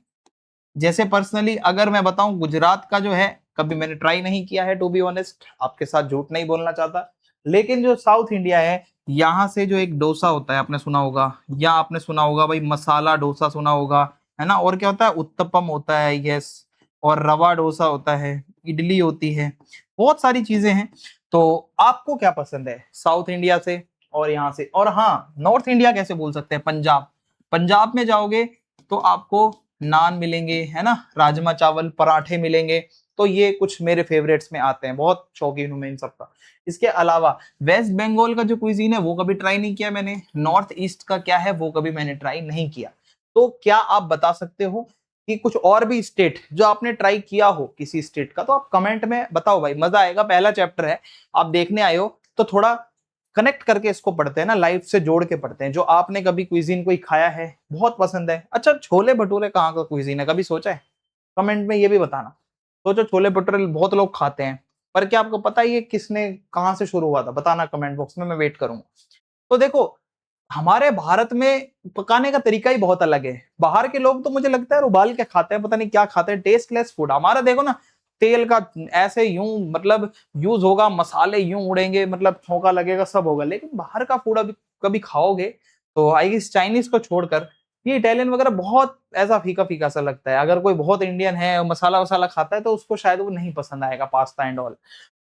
जैसे पर्सनली अगर मैं बताऊं गुजरात का जो है, कभी मैंने ट्राई नहीं किया है टू बी ऑनेस्ट, आपके साथ झूठ नहीं बोलना चाहता, लेकिन जो साउथ इंडिया है यहाँ से जो एक डोसा होता है आपने सुना होगा, या आपने सुना होगा भाई मसाला डोसा सुना होगा, है ना, और क्या होता है, उत्तपम होता है, यस, और रवा डोसा होता है, इडली होती है, बहुत सारी चीजें हैं। तो आपको क्या पसंद है साउथ इंडिया से और यहाँ से। और हाँ, नॉर्थ इंडिया कैसे बोल सकते हैं, पंजाब, पंजाब में जाओगे तो आपको नान मिलेंगे, है ना, राजमा चावल पराठे मिलेंगे, तो ये कुछ मेरे फेवरेट्स में आते हैं, बहुत शौकीन हूं मैं इन सबका। इसके अलावा वेस्ट बंगाल का जो क्विजीन है वो कभी ट्राई नहीं किया मैंने, नॉर्थ ईस्ट का क्या है वो कभी मैंने ट्राई नहीं किया। तो क्या आप बता सकते हो कि कुछ और भी स्टेट जो आपने ट्राई किया हो किसी स्टेट का, तो आप कमेंट में बताओ भाई, मजा आएगा। पहला चैप्टर है, आप देखने आए हो तो थोड़ा कनेक्ट करके इसको पढ़ते हैं ना, लाइफ से जोड़ के पढ़ते हैं। जो आपने कभी क्विजीन कोई खाया है बहुत पसंद है, अच्छा छोले भटूरे कहाँ का क्विजीन है कभी सोचा है, कमेंट में ये भी बताना। तो जो छोले भटूरे बहुत लोग खाते हैं, पर क्या आपको पता है ये किसने कहाँ से शुरू हुआ था, बताना कमेंट बॉक्स में, मैं वेट करूंगा। तो देखो हमारे भारत में पकाने का तरीका ही बहुत अलग है। बाहर के लोग तो मुझे लगता है उबाल के खाते हैं, पता नहीं क्या खाते हैं, टेस्टलेस फूड। हमारा देखो ना, तेल का ऐसे यूं मतलब यूज होगा, मसाले यूं उड़ेंगे, मतलब छौंका लगेगा, सब होगा। लेकिन बाहर का फूड अभी कभी खाओगे तो आई गेस चाइनीज को छोड़कर ये इटालियन वगैरह बहुत ऐसा फीका फीका सा लगता है। अगर कोई बहुत इंडियन है मसाला वसाला खाता है तो उसको शायद वो नहीं पसंद आएगा, पास्ता एंड ऑल।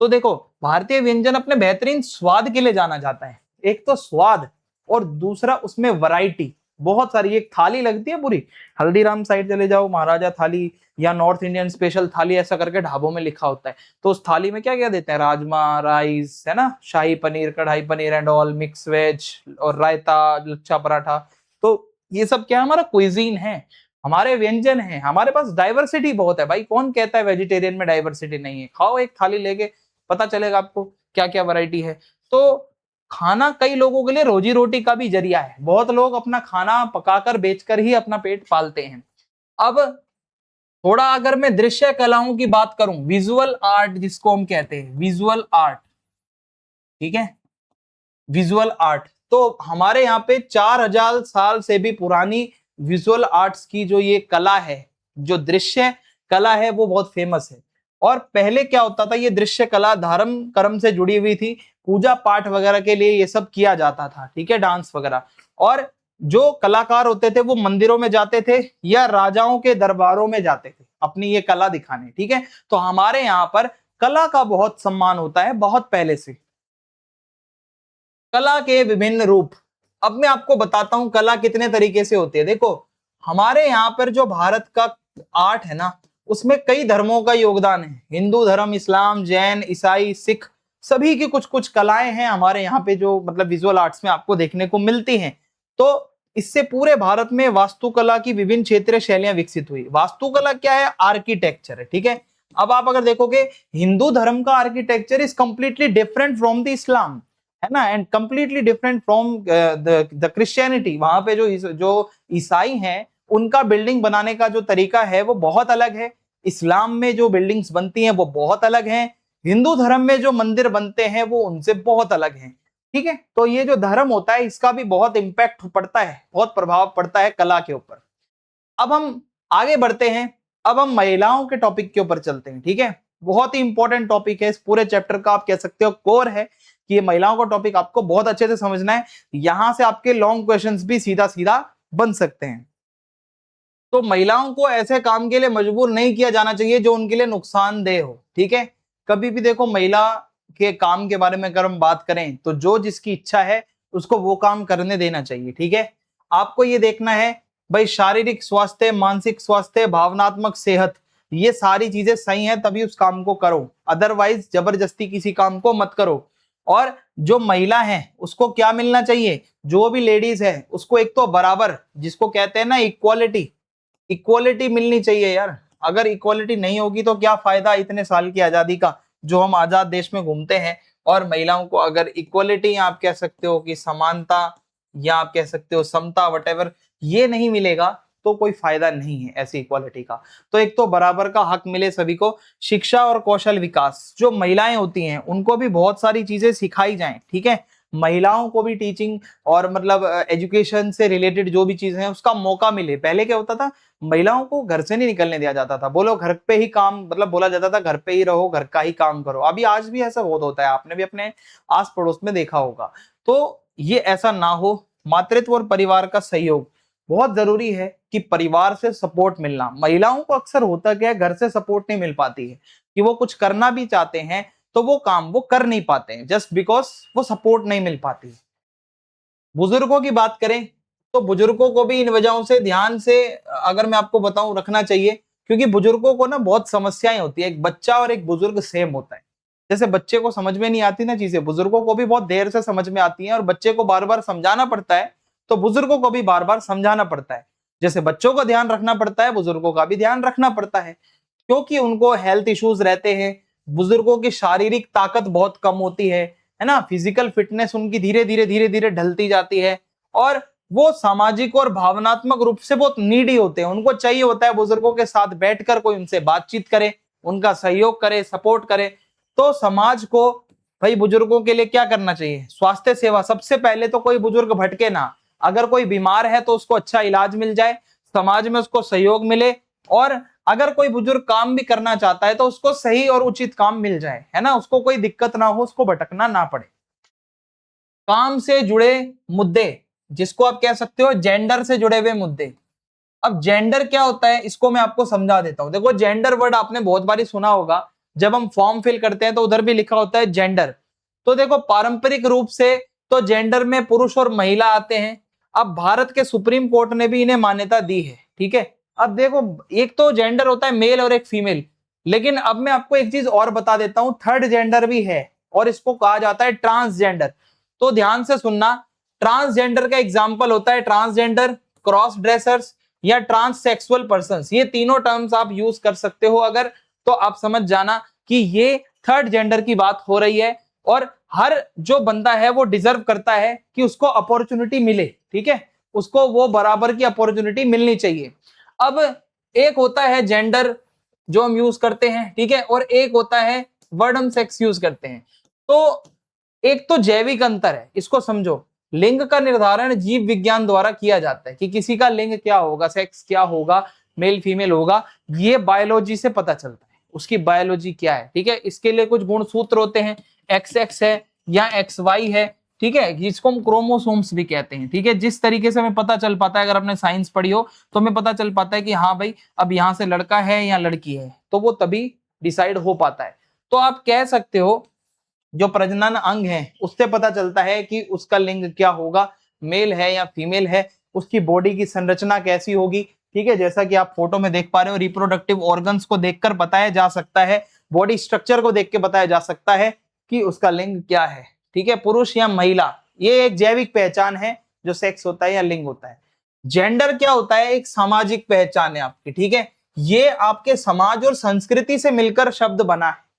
तो देखो भारतीय व्यंजन अपने बेहतरीन स्वाद के लिए जाना जाता है। एक तो स्वाद और दूसरा उसमें वैरायटी बहुत सारी। एक थाली लगती है पूरी, हल्दीराम साइड चले जाओ, महाराजा थाली या नॉर्थ इंडियन स्पेशल थाली ऐसा करके ढाबों में लिखा होता है। तो उस थाली में क्या क्या देते हैं, राजमा राइस, है ना, shahi paneer, kadai paneer and all, mix veg और रायता, लच्छा पराठा। तो ये सब क्या हमारा क्विजीन है, हमारे व्यंजन है। हमारे पास डाइवर्सिटी बहुत है भाई, कौन कहता है वेजिटेरियन में डाइवर्सिटी नहीं है। खाओ एक थाली लेके, पता चलेगा आपको क्या क्या वैरायटी है। तो खाना कई लोगों के लिए रोजी रोटी का भी जरिया है। बहुत लोग अपना खाना पकाकर बेचकर ही अपना पेट पालते हैं। अब थोड़ा अगर मैं दृश्य कलाओं की बात करूं, विजुअल आर्ट जिसको हम कहते हैं, विजुअल आर्ट, ठीक है, विजुअल आर्ट, तो हमारे यहाँ पे 4000 साल से भी पुरानी विजुअल आर्ट्स की जो ये कला है, जो दृश्य कला है, वो बहुत फेमस है। और पहले क्या होता था, ये दृश्य कला धर्म कर्म से जुड़ी हुई थी, पूजा पाठ वगैरह के लिए ये सब किया जाता था, ठीक है, डांस वगैरह। और जो कलाकार होते थे वो मंदिरों में जाते थे या राजाओं के दरबारों में जाते थे अपनी ये कला दिखाने, ठीक है। तो हमारे यहाँ पर कला का बहुत सम्मान होता है, बहुत पहले से। कला के विभिन्न रूप, अब मैं आपको बताता हूं कला कितने तरीके से होती है। देखो, हमारे यहाँ पर जो भारत का आर्ट है ना, उसमें कई धर्मों का योगदान है। हिंदू धर्म, इस्लाम, जैन, ईसाई, सिख, सभी की कुछ कुछ कलाएं हैं हमारे यहाँ पे, जो मतलब विजुअल आर्ट्स में आपको देखने को मिलती हैं। तो इससे पूरे भारत में वास्तुकला की विभिन्न क्षेत्रीय शैलियां विकसित हुई। वास्तुकला क्या है? आर्किटेक्चर है, ठीक है। अब आप अगर देखोगे, हिंदू धर्म का architecture is completely different from the Islam, है ना, and completely different from the Christianity. वहां पे जो ईसाई हैं, उनका बिल्डिंग बनाने का जो तरीका है वो बहुत अलग है। इस्लाम में जो बिल्डिंग्स बनती हैं वो बहुत अलग हैं। हिंदू धर्म में जो मंदिर बनते हैं वो उनसे बहुत अलग हैं, ठीक है। तो ये जो धर्म होता है, इसका भी बहुत इंपैक्ट पड़ता है, बहुत प्रभाव पड़ता है कला के ऊपर। अब हम आगे बढ़ते हैं, अब हम महिलाओं के टॉपिक के ऊपर चलते हैं, ठीक है। बहुत ही इंपॉर्टेंट टॉपिक है, इस पूरे चैप्टर का आप कह सकते हो कोर है कि ये महिलाओं का टॉपिक आपको बहुत अच्छे से समझना है। यहां से आपके लॉन्ग क्वेश्चंस भी सीधा सीधा बन सकते हैं। तो महिलाओं को ऐसे काम के लिए मजबूर नहीं किया जाना चाहिए जो उनके लिए नुकसानदेह हो, ठीक है। कभी भी देखो, महिला के काम के बारे में अगर हम बात करें तो जो जिसकी इच्छा है उसको वो काम करने देना चाहिए, ठीक है। आपको ये देखना है भाई, शारीरिक स्वास्थ्य, मानसिक स्वास्थ्य, भावनात्मक सेहत, ये सारी चीजें सही हैं तभी उस काम को करो, अदरवाइज जबरदस्ती किसी काम को मत करो। और जो महिला है उसको क्या मिलना चाहिए, जो भी लेडीज है उसको एक तो बराबर, जिसको कहते हैं ना इक्वालिटी, इक्वालिटी मिलनी चाहिए यार। अगर इक्वालिटी नहीं होगी तो क्या फायदा इतने साल की आजादी का, जो हम आजाद देश में घूमते हैं। और महिलाओं को अगर इक्वालिटी, आप कह सकते हो कि समानता, या आप कह सकते हो समता, वटेवर, ये नहीं मिलेगा तो कोई फायदा नहीं है ऐसी इक्वालिटी का। तो एक तो बराबर का हक मिले सभी को। शिक्षा और कौशल विकास, जो महिलाएं होती हैं उनको भी बहुत सारी चीजें सिखाई जाएं, ठीक है। महिलाओं को भी टीचिंग और मतलब एजुकेशन से रिलेटेड जो भी चीजें हैं उसका मौका मिले। पहले क्या होता था, महिलाओं को घर से नहीं निकलने दिया जाता था, बोलो घर पे ही काम, मतलब बोला जाता था घर पे ही रहो, घर का ही काम करो। अभी आज भी ऐसा बहुत होता है, आपने भी अपने आस पड़ोस में देखा होगा। तो ये ऐसा ना हो। मातृत्व और परिवार का सहयोग बहुत जरूरी है कि परिवार से सपोर्ट मिलना। महिलाओं को अक्सर होता क्या है, घर से सपोर्ट नहीं मिल पाती है, कि वो कुछ करना भी चाहते हैं तो वो काम वो कर नहीं पाते हैं, जस्ट बिकॉज वो सपोर्ट नहीं मिल पाती। बुजुर्गों की बात करें तो बुजुर्गों को भी इन वजहों से ध्यान से, अगर मैं आपको बताऊं, रखना चाहिए। क्योंकि बुजुर्गों को ना बहुत समस्याएं होती है। एक बच्चा और एक बुजुर्ग सेम होता है। जैसे बच्चे को समझ में नहीं आती ना चीजें, बुजुर्गों को भी बहुत देर से समझ में आती हैं, और बच्चे को बार बार समझाना पड़ता है तो बुजुर्गों को भी बार बार समझाना पड़ता है। जैसे बच्चों का ध्यान रखना पड़ता है, बुजुर्गों का भी ध्यान रखना पड़ता है, क्योंकि उनको हेल्थ इश्यूज रहते हैं। बुजुर्गों की शारीरिक ताकत बहुत कम होती है ना, फिजिकल फिटनेस उनकी धीरे धीरे धीरे धीरे ढलती जाती है। और वो सामाजिक और भावनात्मक रूप से बहुत नीडी होते हैं। उनको चाहिए होता है बुजुर्गों के साथ बैठकर कोई उनसे बातचीत करे, उनका सहयोग करे, सपोर्ट करे। तो समाज को भाई बुजुर्गों के लिए क्या करना चाहिए, स्वास्थ्य सेवा। सबसे पहले तो कोई बुजुर्ग भटके ना, अगर कोई बीमार है तो उसको अच्छा इलाज मिल जाए, समाज में उसको सहयोग मिले। और अगर कोई बुजुर्ग काम भी करना चाहता है तो उसको सही और उचित काम मिल जाए, है ना, उसको कोई दिक्कत ना हो, उसको भटकना ना पड़े। काम से जुड़े मुद्दे, जिसको आप कह सकते हो जेंडर से जुड़े हुए मुद्दे। अब जेंडर क्या होता है इसको मैं आपको समझा देता हूं। देखो, जेंडर वर्ड आपने बहुत बारी सुना होगा, जब हम फॉर्म फिल करते हैं तो उधर भी लिखा होता है जेंडर। तो देखो, पारंपरिक रूप से तो जेंडर में पुरुष और महिला आते हैं। अब भारत के सुप्रीम कोर्ट ने भी इन्हें मान्यता दी है, ठीक है। अब देखो, एक तो जेंडर होता है मेल और एक फीमेल, लेकिन अब मैं आपको एक चीज और बता देता हूं, थर्ड जेंडर भी है, और इसको कहा जाता है ट्रांसजेंडर। तो ध्यान से सुनना, ट्रांसजेंडर का एग्जाम्पल होता है ट्रांसजेंडर, क्रॉस ड्रेसर्स, या ट्रांससेक्सुअल पर्संस। ये तीनों टर्म्स आप यूज कर सकते हो अगर, तो आप समझ जाना कि ये थर्ड जेंडर की बात हो रही है। और हर जो बंदा है वो डिजर्व करता है कि उसको अपॉर्चुनिटी मिले, ठीक है, उसको वो बराबर की अपॉर्चुनिटी मिलनी चाहिए। अब एक होता है जेंडर जो हम यूज करते हैं, ठीक है, और एक होता है वर्ड हम सेक्स यूज करते हैं। तो एक तो जैविक अंतर है, इसको समझो। लिंग का निर्धारण जीव विज्ञान द्वारा किया जाता है कि किसी का लिंग क्या होगा, सेक्स क्या होगा, मेल फीमेल होगा, ये बायोलॉजी से पता चलता है, उसकी बायोलॉजी क्या है। ठीक है, इसके लिए कुछ गुणसूत्र होते हैं, XX है या XY है। ठीक है, जिसको हम क्रोमोसोम्स भी कहते हैं। ठीक है, जिस तरीके से हमें पता चल पाता है, अगर आपने साइंस पढ़ी हो तो हमें पता चल पाता है कि हाँ भाई अब यहाँ से लड़का है या लड़की है, तो वो तभी डिसाइड हो पाता है। तो आप कह सकते हो जो प्रजनन अंग है उससे पता चलता है कि उसका लिंग क्या होगा, मेल है या फीमेल है, उसकी बॉडी की संरचना कैसी होगी। ठीक है, जैसा कि आप फोटो में देख पा रहे हो, रिप्रोडक्टिव ऑर्गन्स को देखकर बताया जा सकता है, बॉडी स्ट्रक्चर को देख के बताया जा सकता है कि उसका लिंग क्या है। ठीक है, पुरुष या महिला, ये एक जैविक पहचान है जो सेक्स होता है या लिंग होता है। जेंडर क्या होता है, एक सामाजिक पहचान है आपकी। ठीक है, ये आपके समाज और संस्कृति से मिलकर शब्द बना है।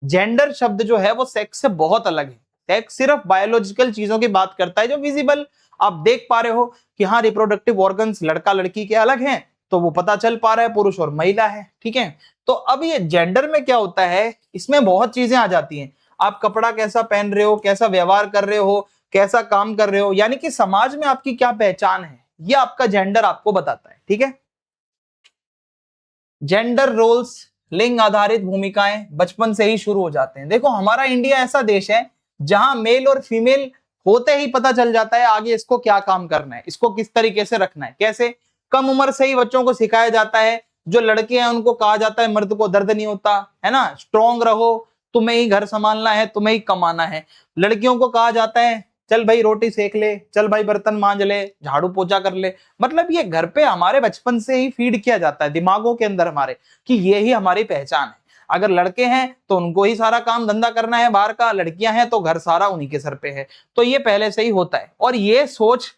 जेंडर शब्द जो है वो सेक्स से बहुत अलग है। सेक्स सिर्फ बायोलॉजिकल चीजों की बात करता है जो विजिबल आप देख पा रहे हो कि हाँ रिप्रोडक्टिव ऑर्गन्स लड़का लड़की के अलग हैं, तो वो पता चल पा रहा है पुरुष और महिला है। ठीक है, तो अब ये जेंडर में क्या होता है, इसमें बहुत चीजें आ जाती हैं। आप कपड़ा कैसा पहन रहे हो, कैसा व्यवहार कर रहे हो, कैसा काम कर रहे हो, यानी कि समाज में आपकी क्या पहचान है, ये आपका जेंडर आपको बताता है। ठीक है, जेंडर रोल्स, लिंग आधारित भूमिकाएं बचपन से ही शुरू हो जाते हैं। देखो हमारा इंडिया ऐसा देश है जहां मेल और फीमेल होते ही पता चल जाता है आगे इसको क्या काम करना है, इसको किस तरीके से रखना है, कैसे। कम उम्र से ही बच्चों को सिखाया जाता है। जो लड़के हैं उनको कहा जाता है मर्द को दर्द नहीं होता है ना, स्ट्रॉन्ग रहो, तुम्हें ही घर संभालना है, तुम्हें ही कमाना है। लड़कियों को कहा जाता है चल भाई रोटी सेक ले, चल भाई बर्तन मांज ले, झाड़ू पोछा कर ले। मतलब ये घर पे हमारे बचपन से ही फीड किया जाता है दिमागों के अंदर हमारे कि ये ही हमारी पहचान है। अगर लड़के हैं तो उनको ही सारा काम धंधा करना है बाहर का, लड़कियां हैं तो घर सारा उन्हीं के सर पे है। तो ये पहले से ही होता है, और ये सोच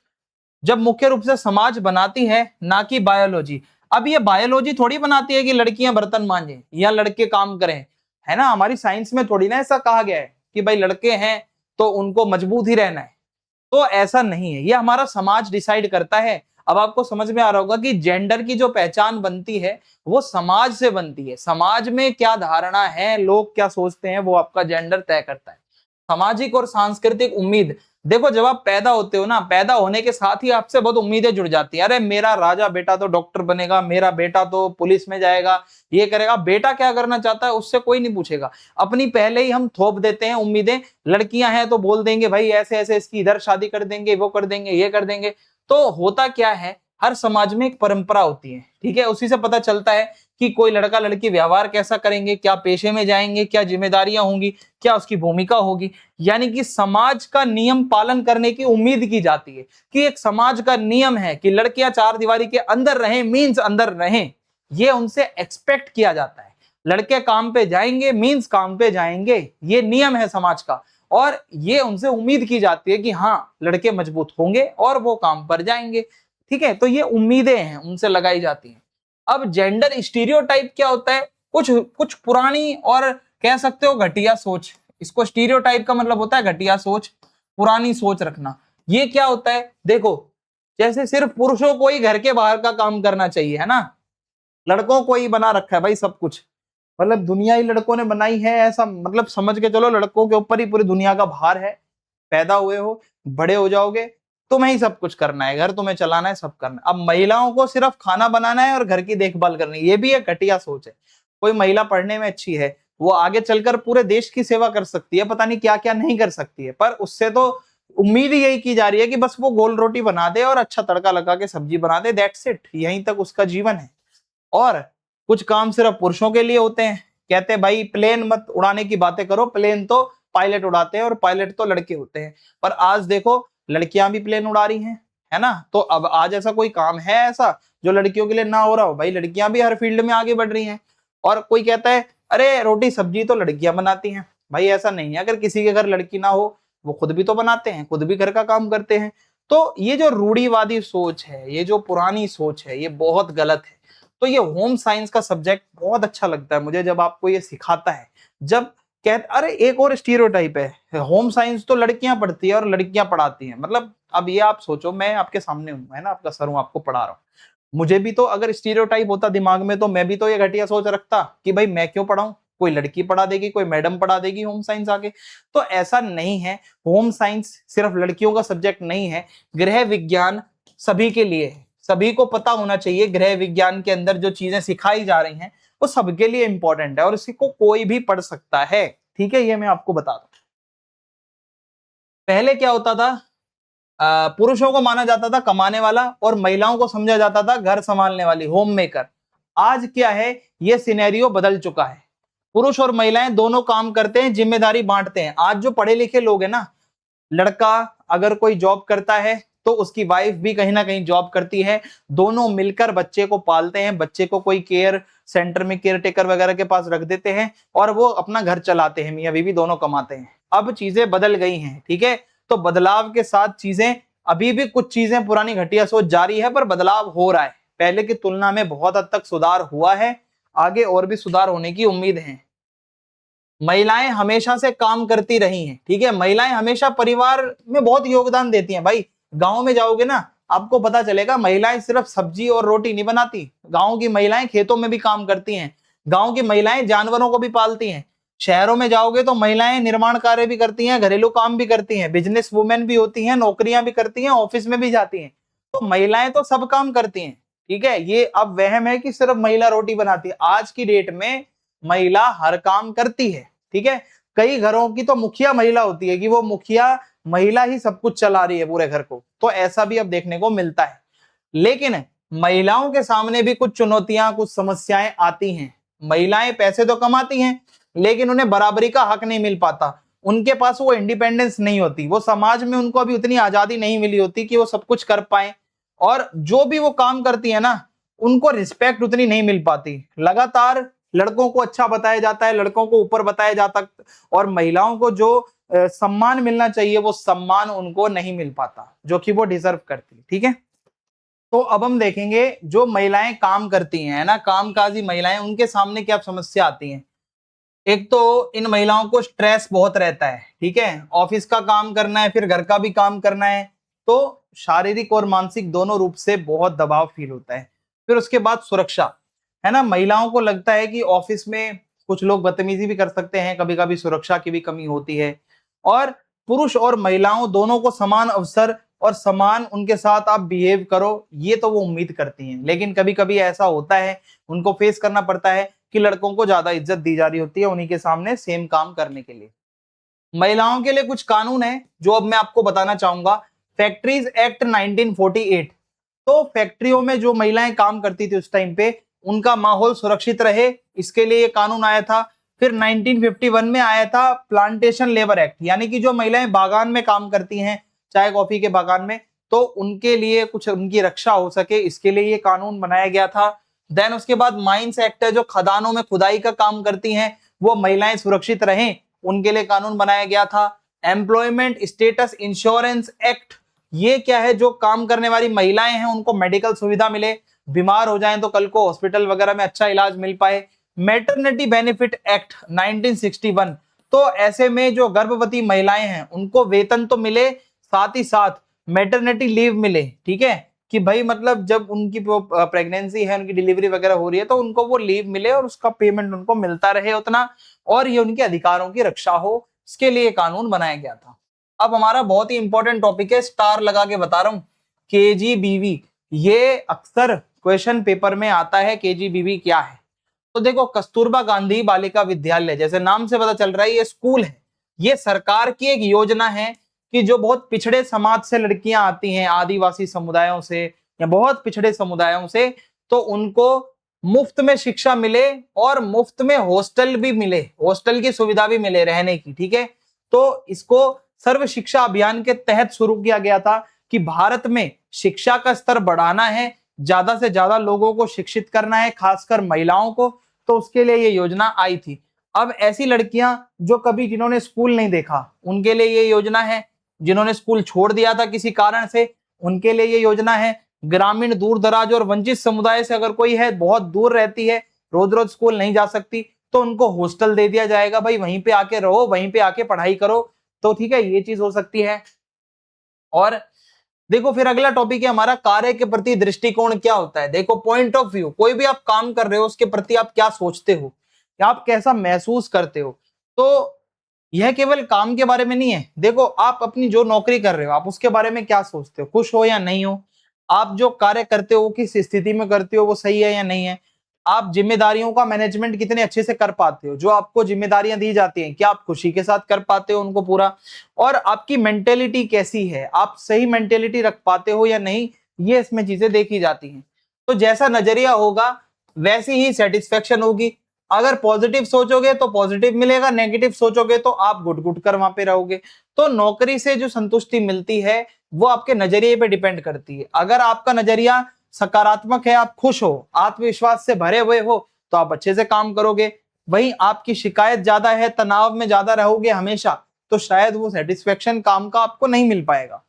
जब मुख्य रूप से समाज बनाती है, ना कि बायोलॉजी। अब ये बायोलॉजी थोड़ी बनाती है कि लड़कियां बर्तन मांजे या लड़के काम करें, है ना। हमारी साइंस में थोड़ी ना ऐसा कहा गया है कि भाई लड़के हैं तो उनको मजबूत ही रहना है, तो ऐसा नहीं है, ये हमारा समाज डिसाइड करता है। अब आपको समझ में आ रहा होगा कि जेंडर की जो पहचान बनती है वो समाज से बनती है। समाज में क्या धारणा है, लोग क्या सोचते हैं, वो आपका जेंडर तय करता है। सामाजिक और सांस्कृतिक उम्मीद, देखो जब आप पैदा होते हो ना, पैदा होने के साथ ही आपसे बहुत उम्मीदें जुड़ जाती है। अरे मेरा राजा बेटा तो डॉक्टर बनेगा, मेरा बेटा तो पुलिस में जाएगा, ये करेगा। बेटा क्या करना चाहता है उससे कोई नहीं पूछेगा, अपनी पहले ही हम थोप देते हैं उम्मीदें। लड़कियां हैं तो बोल देंगे भाई ऐसे ऐसे इसकी इधर शादी कर देंगे, वो कर देंगे, ये कर देंगे। तो होता क्या है, हर समाज में एक परंपरा होती है। ठीक है, उसी से पता चलता है कि कोई लड़का लड़की व्यवहार कैसा करेंगे, क्या पेशे में जाएंगे, क्या जिम्मेदारियां होंगी, क्या उसकी भूमिका होगी। यानी कि समाज का नियम पालन करने की उम्मीद की जाती है कि एक समाज का नियम है कि लड़कियां चार दीवारी के अंदर रहें, मीन्स अंदर रहें, ये उनसे एक्सपेक्ट किया जाता है। लड़के काम पे जाएंगे मीन्स काम पे जाएंगे, ये नियम है समाज का, और ये उनसे उम्मीद की जाती है कि हाँ लड़के मजबूत होंगे और वो काम पर जाएंगे। ठीक है, तो ये उम्मीदें हैं उनसे लगाई जाती हैं। अब जेंडर स्टीरियोटाइप क्या होता है, कुछ कुछ पुरानी और कह सकते हो घटिया सोच। इसको स्टीरियोटाइप का मतलब होता है घटिया सोच, पुरानी सोच रखना। ये क्या होता है, देखो जैसे सिर्फ पुरुषों को ही घर के बाहर का काम करना चाहिए, है ना, लड़कों को ही बना रखा है भाई सब कुछ। मतलब दुनिया ही लड़कों ने बनाई है ऐसा, मतलब समझ के चलो लड़कों के ऊपर ही पूरी दुनिया का भार है। पैदा हुए हो, बड़े हो जाओगे, तुम्हें ही सब कुछ करना है, घर तुम्हें चलाना है, सब करना है। अब महिलाओं को सिर्फ खाना बनाना है और घर की देखभाल करनी है, ये भी एक घटिया सोच है। कोई महिला पढ़ने में अच्छी है, वो आगे चलकर पूरे देश की सेवा कर सकती है, पता नहीं क्या क्या नहीं कर सकती है, पर उससे तो उम्मीद ही यही की जा रही है कि बस वो गोल रोटी बना दे और अच्छा तड़का लगा के सब्जी बना दे, दैट्स इट, यहीं तक उसका जीवन है। और कुछ काम सिर्फ पुरुषों के लिए होते हैं। कहते हैं भाई प्लेन मत उड़ाने की बातें करो, प्लेन तो पायलट उड़ाते हैं और पायलट तो लड़के होते हैं। पर आज देखो लड़कियां भी प्लेन उड़ा रही हैं, है ना। तो अब आज ऐसा कोई काम है ऐसा जो लड़कियों के लिए ना हो रहा हो, भाई लड़कियां भी हर फील्ड में आगे बढ़ रही हैं। और कोई कहता है अरे रोटी सब्जी तो लड़कियां बनाती हैं, भाई ऐसा नहीं है। अगर किसी के घर लड़की ना हो, वो खुद भी तो बनाते हैं, खुद भी घर का काम करते हैं। तो ये जो रूढ़िवादी सोच है, ये जो पुरानी सोच है, ये बहुत गलत है। तो ये होम साइंस का सब्जेक्ट बहुत अच्छा लगता है मुझे जब आपको ये सिखाता है। जब अरे एक और स्टीरियोटाइप है, होम साइंस तो लड़कियां पढ़ती है और लड़कियां पढ़ाती हैं। मतलब अब ये आप सोचो, मैं आपके सामने हूं, है ना, आपका सर हूं, आपको पढ़ा रहा हूं। मुझे भी तो अगर स्टीरियोटाइप होता दिमाग में तो मैं भी तो ये घटिया सोच रखता कि भाई मैं क्यों पढ़ाऊं, कोई लड़की पढ़ा देगी, कोई मैडम पढ़ा देगी होम साइंस आके। तो ऐसा नहीं है, होम साइंस सिर्फ लड़कियों का सब्जेक्ट नहीं है, गृह विज्ञान सभी के लिए है। सभी को पता होना चाहिए गृह विज्ञान के अंदर जो चीजें सिखाई जा रही हैं वो सबके लिए इंपॉर्टेंट है और इसको कोई भी पढ़ सकता है। ठीक है, ये मैं आपको बता दूं। पहले क्या होता था, पुरुषों को माना जाता था कमाने वाला और महिलाओं को समझा जाता था घर संभालने वाली, होम मेकर। आज क्या है, ये सिनेरियो बदल चुका है। पुरुष और महिलाएं दोनों काम करते हैं, जिम्मेदारी बांटते हैं। आज जो पढ़े लिखे लोग हैं ना, लड़का अगर कोई जॉब करता है तो उसकी वाइफ भी कहीं ना कहीं जॉब करती है, दोनों मिलकर बच्चे को पालते हैं, बच्चे को कोई केयर सेंटर में केयर टेकर वगैरह के पास रख देते हैं और वो अपना घर चलाते हैं, मियां बीवी दोनों कमाते हैं। अब चीजें बदल गई हैं, ठीक है। तो बदलाव के साथ चीजें, अभी भी कुछ चीजें पुरानी घटिया सोच जारी है पर बदलाव हो रहा है, पहले की तुलना में बहुत हद तक सुधार हुआ है, आगे और भी सुधार होने की उम्मीद है। महिलाएं हमेशा से काम करती रही हैं, ठीक है। महिलाएं हमेशा परिवार में बहुत योगदान देती हैं। भाई गांव में जाओगे ना, आपको पता चलेगा महिलाएं सिर्फ सब्जी और रोटी नहीं बनाती, गांव की महिलाएं खेतों में भी काम करती हैं, गांव की महिलाएं जानवरों को भी पालती हैं। शहरों में जाओगे तो महिलाएं निर्माण कार्य भी करती हैं, घरेलू काम भी करती हैं, बिजनेस वुमेन भी होती हैं, नौकरियां भी करती हैं, ऑफिस में भी जाती हैं। तो महिलाएं तो सब काम करती हैं, ठीक है। ये अब वहम है कि सिर्फ महिला रोटी बनाती है, आज की डेट में महिला हर काम करती है, ठीक है। कई घरों की तो मुखिया महिला होती है कि वो मुखिया महिला ही सब कुछ चला रही है पूरे घर को, तो ऐसा भी अब देखने को मिलता है। लेकिन महिलाओं के सामने भी कुछ चुनौतियां, कुछ समस्याएं आती हैं। महिलाएं पैसे तो कमाती हैं लेकिन उन्हें बराबरी का हक नहीं मिल पाता, उनके पास वो इंडिपेंडेंस नहीं होती, वो समाज में उनको अभी उतनी आजादी नहीं मिली होती कि वो सब कुछ कर पाए, और जो भी वो काम करती है ना, उनको रिस्पेक्ट उतनी नहीं मिल पाती। लगातार लड़कों को अच्छा बताया जाता है, लड़कों को ऊपर बताया जाता, और महिलाओं को जो सम्मान मिलना चाहिए वो सम्मान उनको नहीं मिल पाता जो कि वो डिजर्व करती है, ठीक है। तो अब हम देखेंगे जो महिलाएं काम करती हैं ना, कामकाजी महिलाएं, उनके सामने क्या समस्या आती हैं। एक तो इन महिलाओं को स्ट्रेस बहुत रहता है, ठीक है, ऑफिस का काम करना है, फिर घर का भी काम करना है, तो शारीरिक और मानसिक दोनों रूप से बहुत दबाव फील होता है। फिर उसके बाद सुरक्षा, है ना, महिलाओं को लगता है कि ऑफिस में कुछ लोग बदतमीजी भी कर सकते हैं, कभी कभी सुरक्षा की भी कमी होती है। और पुरुष और महिलाओं दोनों को समान अवसर और समान उनके साथ आप बिहेव करो, ये तो वो उम्मीद करती हैं। लेकिन कभी कभी ऐसा होता है, उनको फेस करना पड़ता है कि लड़कों को ज्यादा इज्जत दी जा रही होती है उन्हीं के सामने सेम काम करने के लिए। महिलाओं के लिए कुछ कानून है जो अब मैं आपको बताना चाहूंगा। फैक्ट्रीज एक्ट 1948, तो फैक्ट्रियों में जो महिलाएं काम करती थी उस टाइम पे, उनका माहौल सुरक्षित रहे, इसके लिए ये कानून आया था। फिर 1951 में आया था प्लांटेशन लेबर एक्ट, यानी कि जो महिलाएं बागान में काम करती हैं, चाय कॉफी के बागान में, तो उनके लिए कुछ उनकी रक्षा हो सके, इसके लिए ये कानून बनाया गया था। देन उसके बाद माइंस एक्ट है, जो खदानों में खुदाई का काम करती हैं वो महिलाएं सुरक्षित रहें, उनके लिए कानून बनाया गया था। एम्प्लॉयमेंट स्टेटस इंश्योरेंस एक्ट, ये क्या है, जो काम करने वाली महिलाएं हैं उनको मेडिकल सुविधा मिले, बीमार हो जाएं तो कल को हॉस्पिटल वगैरह में अच्छा इलाज मिल पाए। मैटरनिटी बेनिफिट एक्ट 1961, तो ऐसे में जो गर्भवती महिलाएं हैं उनको वेतन तो मिले, साथ ही साथ मैटरनिटी लीव मिले, ठीक है, कि भाई मतलब जब उनकी प्रेगनेंसी है, उनकी डिलीवरी वगैरह हो रही है तो उनको वो लीव मिले और उसका पेमेंट उनको मिलता रहे उतना, और ये उनके अधिकारों की रक्षा हो, इसके लिए कानून बनाया गया था। अब हमारा बहुत ही इंपॉर्टेंट टॉपिक है, स्टार लगा के बता रहा हूं, केजीबीवी। ये अक्सर क्वेश्चन पेपर में आता है, केजीबीवी क्या है। तो देखो, कस्तूरबा गांधी बालिका विद्यालय, जैसे नाम से पता चल रहा है ये स्कूल है, ये सरकार की एक योजना है कि जो बहुत पिछड़े समाज से लड़कियां आती हैं, आदिवासी समुदायों से या बहुत पिछड़े समुदायों से, तो उनको मुफ्त में शिक्षा मिले और मुफ्त में हॉस्टल भी मिले, हॉस्टल की सुविधा भी मिले रहने की, ठीक है। तो इसको सर्व शिक्षा अभियान के तहत शुरू किया गया था कि भारत में शिक्षा का स्तर बढ़ाना है, ज्यादा से ज्यादा लोगों को शिक्षित करना है, खासकर महिलाओं को, तो उसके लिए ये योजना आई थी। अब ऐसी लड़कियां जो कभी जिन्होंने स्कूल नहीं देखा उनके लिए ये योजना है, जिन्होंने स्कूल छोड़ दिया था किसी कारण से उनके लिए ये योजना है, ग्रामीण दूर दराज और वंचित समुदाय से अगर कोई है, बहुत दूर रहती है, रोज रोज स्कूल नहीं जा सकती, तो उनको हॉस्टल दे दिया जाएगा, भाई वहीं पे आके रहो, वहीं पे आके पढ़ाई करो, तो ठीक है, ये चीज हो सकती है। और देखो फिर अगला टॉपिक है हमारा, कार्य के प्रति दृष्टिकोण क्या होता है। देखो पॉइंट ऑफ व्यू, कोई भी आप काम कर रहे हो उसके प्रति आप क्या सोचते हो। आप कैसा महसूस करते हो। तो यह केवल काम के बारे में नहीं है। देखो आप अपनी जो नौकरी कर रहे हो आप उसके बारे में क्या सोचते हो, खुश हो या नहीं हो, आप जो कार्य करते हो वो किस स्थिति में करते हो, वो सही है या नहीं है, आप जिम्मेदारियों का मैनेजमेंट कितने अच्छे से कर पाते हो, जो आपको जिम्मेदारियां दी जाती हैं क्या आप खुशी के साथ कर पाते हो उनको पूरा, और आपकी मेंटेलिटी कैसी है, आप सही मेंटेलिटी रख पाते हो या नहीं, ये इसमें चीजें देखी जाती हैं। तो जैसा नजरिया होगा वैसी ही सेटिस्फेक्शन होगी। अगर पॉजिटिव सोचोगे तो पॉजिटिव मिलेगा, नेगेटिव सोचोगे तो आप घुट घुट कर वहां पे रहोगे। तो नौकरी से जो संतुष्टि मिलती है वो आपके नजरिए पे डिपेंड करती है। अगर आपका नजरिया सकारात्मक है, आप खुश हो, आत्मविश्वास से भरे हुए हो, तो आप अच्छे से काम करोगे। वहीं आपकी शिकायत ज्यादा है, तनाव में ज्यादा रहोगे हमेशा, तो शायद वो सेटिस्फेक्शन काम का आपको नहीं मिल पाएगा।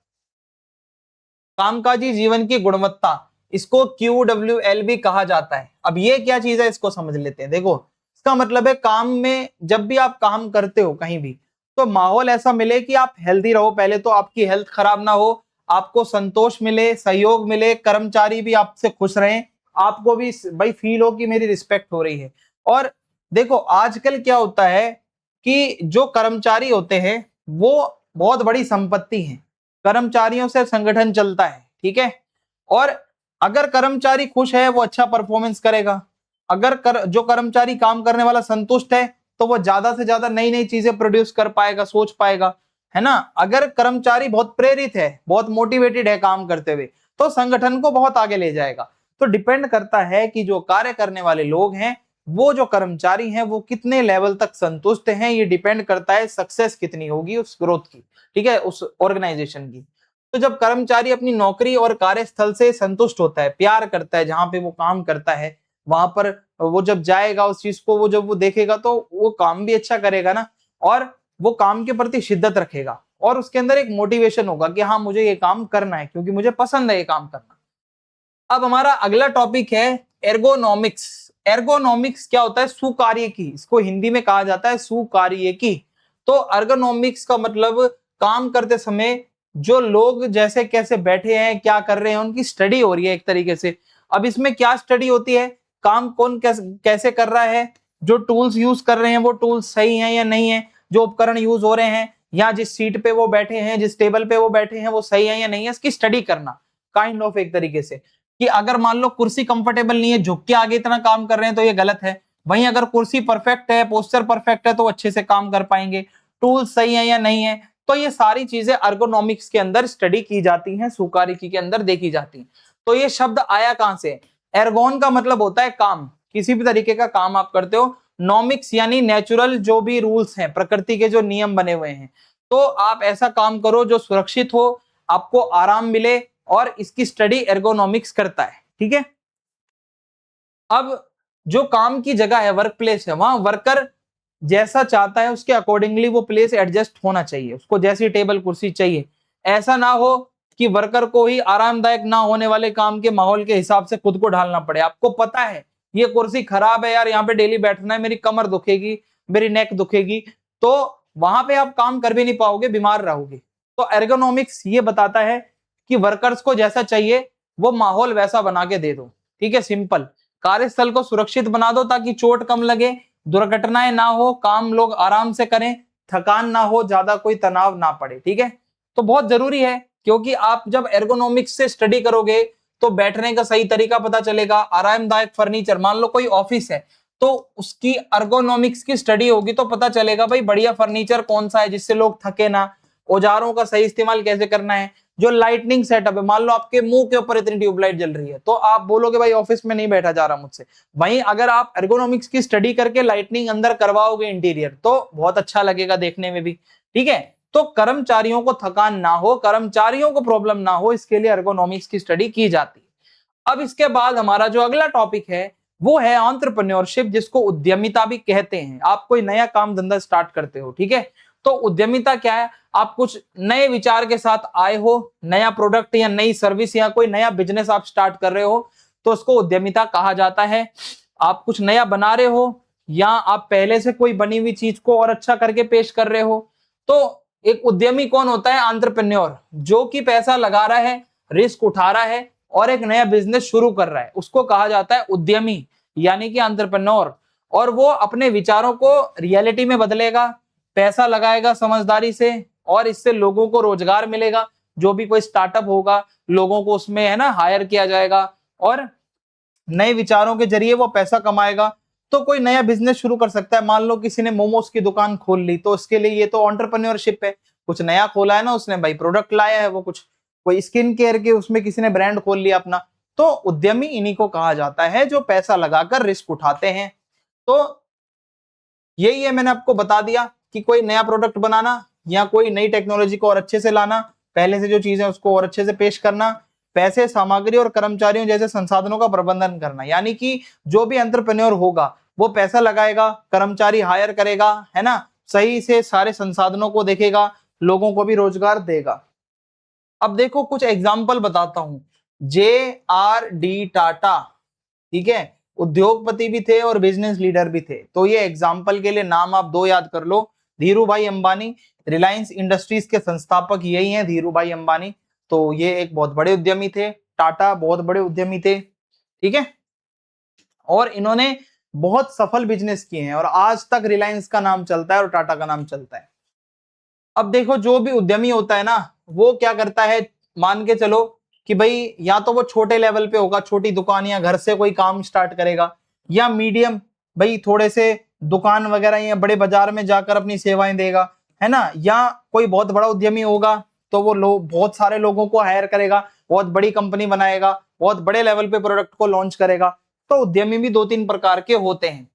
कामकाजी जीवन की गुणवत्ता, इसको QWL भी कहा जाता है। अब ये क्या चीज है इसको समझ लेते हैं। देखो इसका मतलब है काम में जब भी आप काम करते हो कहीं भी, तो माहौल ऐसा मिले कि आप हेल्दी रहो, पहले तो आपकी हेल्थ खराब ना हो, आपको संतोष मिले, सहयोग मिले, कर्मचारी भी आपसे खुश रहें, आपको भी भाई फील हो कि मेरी रिस्पेक्ट हो रही है। और देखो आजकल क्या होता है कि जो कर्मचारी होते हैं वो बहुत बड़ी संपत्ति है, कर्मचारियों से संगठन चलता है, ठीक है। और अगर कर्मचारी खुश है वो अच्छा परफॉर्मेंस करेगा, अगर जो कर्मचारी काम करने वाला संतुष्ट है तो वो ज्यादा से ज्यादा नई नई चीजें प्रोड्यूस कर पाएगा, सोच पाएगा, है ना। अगर कर्मचारी बहुत प्रेरित है, बहुत मोटिवेटेड है काम करते हुए, तो संगठन को बहुत आगे ले जाएगा। तो डिपेंड करता है कि जो कार्य करने वाले लोग हैं, वो जो कर्मचारी हैं, वो कितने लेवल तक संतुष्ट हैं, ये डिपेंड करता है सक्सेस कितनी होगी उस ग्रोथ की, ठीक है, उस ऑर्गेनाइजेशन की। तो जब कर्मचारी अपनी नौकरी और कार्यस्थल से संतुष्ट होता है, प्यार करता है, जहां पे वो काम करता है वहां पर वो जब जाएगा उस चीज को, वो जब वो देखेगा तो वो काम भी अच्छा करेगा ना, और वो काम के प्रति शिद्दत रखेगा, और उसके अंदर एक मोटिवेशन होगा कि हाँ मुझे ये काम करना है क्योंकि मुझे पसंद है ये काम करना। अब हमारा अगला टॉपिक है एर्गोनॉमिक्स। एर्गोनॉमिक्स क्या होता है? सुकार्यिकी, इसको हिंदी में कहा जाता है सुकार्यिकी। तो एर्गोनॉमिक्स का मतलब काम करते समय जो लोग जैसे कैसे बैठे हैं, क्या कर रहे हैं, उनकी स्टडी हो रही है एक तरीके से। अब इसमें क्या स्टडी होती है? काम कौन कैसे कर रहा है, जो टूल्स यूज कर रहे हैं वो टूल्स सही हैं या नहीं है, जो उपकरण यूज हो रहे हैं, या जिस सीट पे वो बैठे हैं, जिस टेबल पे वो बैठे हैं वो सही है या नहीं है, इसकी स्टडी करना काइंड ऑफ एक तरीके से। कि अगर मान लो कुर्सी कंफर्टेबल नहीं है, झुक के आगे इतना काम कर रहे हैं तो ये गलत है। वहीं अगर कुर्सी परफेक्ट है, पोस्चर परफेक्ट है, तो अच्छे से काम कर पाएंगे। टूल सही है या नहीं है, तो ये सारी चीजें एर्गोनॉमिक्स के अंदर स्टडी की जाती हैं, सुकार्यिकी के अंदर देखी जाती हैं। तो ये शब्द आया कहां से? एर्गोन का मतलब होता है काम, किसी भी तरीके का काम आप करते हो। नॉमिक्स यानी नेचुरल, जो भी रूल्स हैं, प्रकृति के जो नियम बने हुए हैं, तो आप ऐसा काम करो जो सुरक्षित हो, आपको आराम मिले, और इसकी स्टडी एर्गोनॉमिक्स करता है, ठीक है। अब जो काम की जगह है, वर्क प्लेस है, वहां वर्कर जैसा चाहता है उसके अकॉर्डिंगली वो प्लेस एडजस्ट होना चाहिए, उसको जैसी टेबल कुर्सी चाहिए। ऐसा ना हो कि वर्कर को ही आरामदायक ना होने वाले काम के माहौल के हिसाब से खुद को ढालना पड़े। आपको पता है ये कुर्सी खराब है यार, यहाँ पे डेली बैठना है, मेरी कमर दुखेगी, मेरी नेक दुखेगी, तो वहां पे आप काम कर भी नहीं पाओगे, बीमार रहोगे। तो एर्गोनॉमिक्स ये बताता है कि वर्कर्स को जैसा चाहिए वो माहौल वैसा बना के दे दो, ठीक है, सिंपल। कार्यस्थल को सुरक्षित बना दो ताकि चोट कम लगे, दुर्घटनाएं ना हो, काम लोग आराम से करें, थकान ना हो, ज्यादा कोई तनाव ना पड़े, ठीक है। तो बहुत जरूरी है, क्योंकि आप जब एर्गोनॉमिक्स से स्टडी करोगे तो बैठने का सही तरीका पता चलेगा, आरामदायक फर्नीचर, मान लो कोई ऑफिस है तो उसकी एर्गोनॉमिक्स की स्टडी होगी तो पता चलेगा भाई बढ़िया फर्नीचर कौन सा है जिससे लोग थके ना, औजारों का सही इस्तेमाल कैसे करना है, जो लाइटनिंग सेटअप है, मान लो आपके मुंह के ऊपर इतनी ट्यूबलाइट जल रही है तो आप बोलोगे भाई ऑफिस में नहीं बैठा जा रहा मुझसे। वहीं अगर आप एर्गोनॉमिक्स की स्टडी करके लाइटनिंग अंदर करवाओगे इंटीरियर, तो बहुत अच्छा लगेगा देखने में भी, ठीक है। तो कर्मचारियों को थकान ना हो, कर्मचारियों को प्रॉब्लम ना हो, इसके लिए एर्गोनॉमिक्स की स्टडी की जाती है। अब इसके बाद हमारा जो अगला टॉपिक है वो है एंटरप्रेन्योरशिप, जिसको उद्यमिता भी कहते हैं। आप कोई नया काम धंधा स्टार्ट करते हो, ठीक है, तो उद्यमिता क्या है? आप कुछ नए विचार के साथ आए हो, नया प्रोडक्ट या नई सर्विस या कोई नया बिजनेस आप स्टार्ट कर रहे हो, तो उसको उद्यमिता कहा जाता है। आप कुछ नया बना रहे हो या आप पहले से कोई बनी हुई चीज को और अच्छा करके पेश कर रहे हो। तो एक उद्यमी कौन होता है? एंटरप्रेन्योर, जो कि पैसा लगा रहा है, रिस्क उठा रहा है और एक नया बिजनेस शुरू कर रहा है, उसको कहा जाता है उद्यमी, यानी कि एंटरप्रेन्योर। और वो अपने विचारों को रियलिटी में बदलेगा, पैसा लगाएगा समझदारी से, और इससे लोगों को रोजगार मिलेगा। जो भी कोई स्टार्टअप होगा, लोगों को उसमें है ना हायर किया जाएगा, और नए विचारों के जरिए वो पैसा कमाएगा। तो कोई नया बिजनेस शुरू कर सकता है। मान लो किसी ने मोमोज की दुकान खोल ली, तो उसके लिए ये तो एंटरप्रेन्योरशिप है, कुछ नया खोला है ना उसने भाई, प्रोडक्ट लाया है वो, कुछ कोई स्किन केयर के उसमें किसी ने ब्रांड खोल लिया अपना। तो उद्यमी इन्हीं को कहा जाता है जो पैसा लगाकर रिस्क उठाते हैं। तो यही है, मैंने आपको बता दिया कि कोई नया प्रोडक्ट बनाना या कोई नई टेक्नोलॉजी को और अच्छे से लाना, पहले से जो चीजें उसको और अच्छे से पेश करना, पैसे, सामग्री और कर्मचारियों जैसे संसाधनों का प्रबंधन करना। यानी कि जो भी एंटरप्रेन्योर होगा वो पैसा लगाएगा, कर्मचारी हायर करेगा, है ना, सही से सारे संसाधनों को देखेगा, लोगों को भी रोजगार देगा। अब देखो कुछ एग्जाम्पल बताता हूं। J.R.D. टाटा, ठीक है, उद्योगपति भी थे और बिजनेस लीडर भी थे। तो ये एग्जाम्पल के लिए नाम आप दो याद कर लो। धीरू भाई अंबानी, रिलायंस इंडस्ट्रीज के संस्थापक यही हैं, धीरू भाई अंबानी। तो ये एक बहुत बड़े उद्यमी थे। टाटा बहुत बड़े उद्यमी थे, ठीक है, और इन्होंने बहुत सफल बिजनेस किए हैं, और आज तक रिलायंस का नाम चलता है और टाटा का नाम चलता है। अब देखो जो भी उद्यमी होता है ना, वो क्या करता है, मान के चलो कि भाई या तो वो छोटे लेवल पे होगा, छोटी दुकान या घर से कोई काम स्टार्ट करेगा, या मीडियम, भाई थोड़े से दुकान वगैरह या बड़े बाजार में जाकर अपनी सेवाएं देगा, है ना, या कोई बहुत बड़ा उद्यमी होगा तो वो बहुत सारे लोगों को हायर करेगा, बहुत बड़ी कंपनी बनाएगा, बहुत बड़े लेवल पे प्रोडक्ट को लॉन्च करेगा। तो उद्यमी भी दो तीन प्रकार के होते हैं।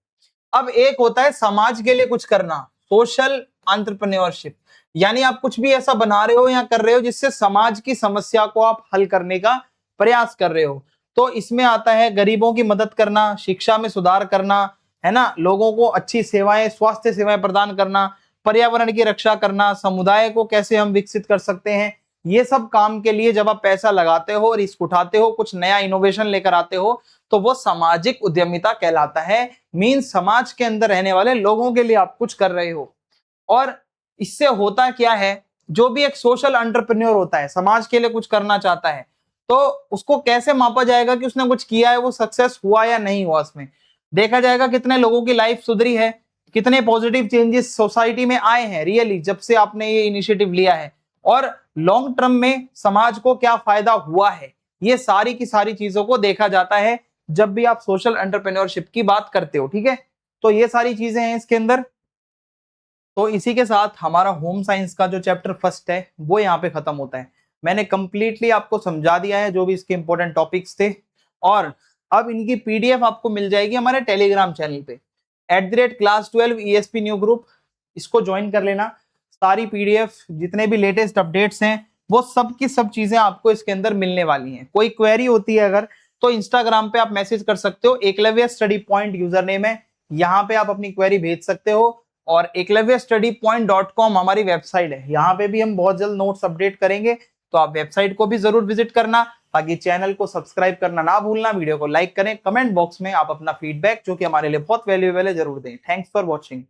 अब एक होता है समाज के लिए कुछ करना, सोशल एंटरप्रेन्योरशिप, यानी आप कुछ भी ऐसा बना रहे हो या कर रहे हो जिससे समाज की समस्या को आप हल करने का प्रयास कर रहे हो। तो इसमें आता है गरीबों की मदद करना, शिक्षा में सुधार करना, है ना, लोगों को अच्छी सेवाएं, स्वास्थ्य सेवाएं प्रदान करना, पर्यावरण की रक्षा करना, समुदाय को कैसे हम विकसित कर सकते हैं। ये सब काम के लिए जब आप पैसा लगाते हो, रिस्क उठाते हो, कुछ नया इनोवेशन लेकर आते हो, तो वो सामाजिक उद्यमिता कहलाता है। मीन समाज के अंदर रहने वाले लोगों के लिए आप कुछ कर रहे हो। और इससे होता क्या है, जो भी एक सोशल एंटरप्रेन्योर होता है, समाज के लिए कुछ करना चाहता है, तो उसको कैसे मापा जाएगा कि उसने कुछ किया है, वो सक्सेस हुआ या नहीं हुआ। उसमें देखा जाएगा कितने लोगों की लाइफ सुधरी है, कितने पॉजिटिव चेंजेस सोसाइटी में आए हैं रियली जब से आपने ये इनिशिएटिव लिया है, और लॉन्ग टर्म में समाज को क्या फायदा हुआ है। ये सारी की सारी चीजों को देखा जाता है जब भी आप सोशल एंटरप्रेन्योरशिप की बात करते हो, ठीक है। तो ये सारी चीजें हैं इसके अंदर। तो इसी के साथ हमारा होम साइंस का जो चैप्टर फर्स्ट है वो यहाँ पे खत्म होता है। मैंने कंप्लीटली आपको समझा दिया है जो भी इसके इंपॉर्टेंट टॉपिक्स थे, और अब इनकी पीडीएफ आपको मिल जाएगी हमारे टेलीग्राम चैनल पे @class12 ESP न्यू ग्रुप। इसको ज्वाइन कर लेना। सारी पीडीएफ जितने भी लेटेस्ट अपडेट्स हैं वो सब की सब चीजें आपको इसके अंदर मिलने वाली हैं। कोई क्वेरी होती है अगर, तो इंस्टाग्राम पे आप मैसेज कर सकते हो, Eklavya study point user name है, यहाँ पे आप अपनी क्वेरी भेज सकते हो। और eklavyastudypoint.com हमारी वेबसाइट है, यहाँ पे भी हम बहुत जल्द नोट्स अपडेट करेंगे, तो आप वेबसाइट को भी जरूर विजिट करना। बाकी चैनल को सब्सक्राइब करना ना भूलना, वीडियो को लाइक करें, कमेंट बॉक्स में आप अपना फीडबैक जो कि हमारे लिए बहुत वैल्यूएबल है जरूर दें। Thanks for watching.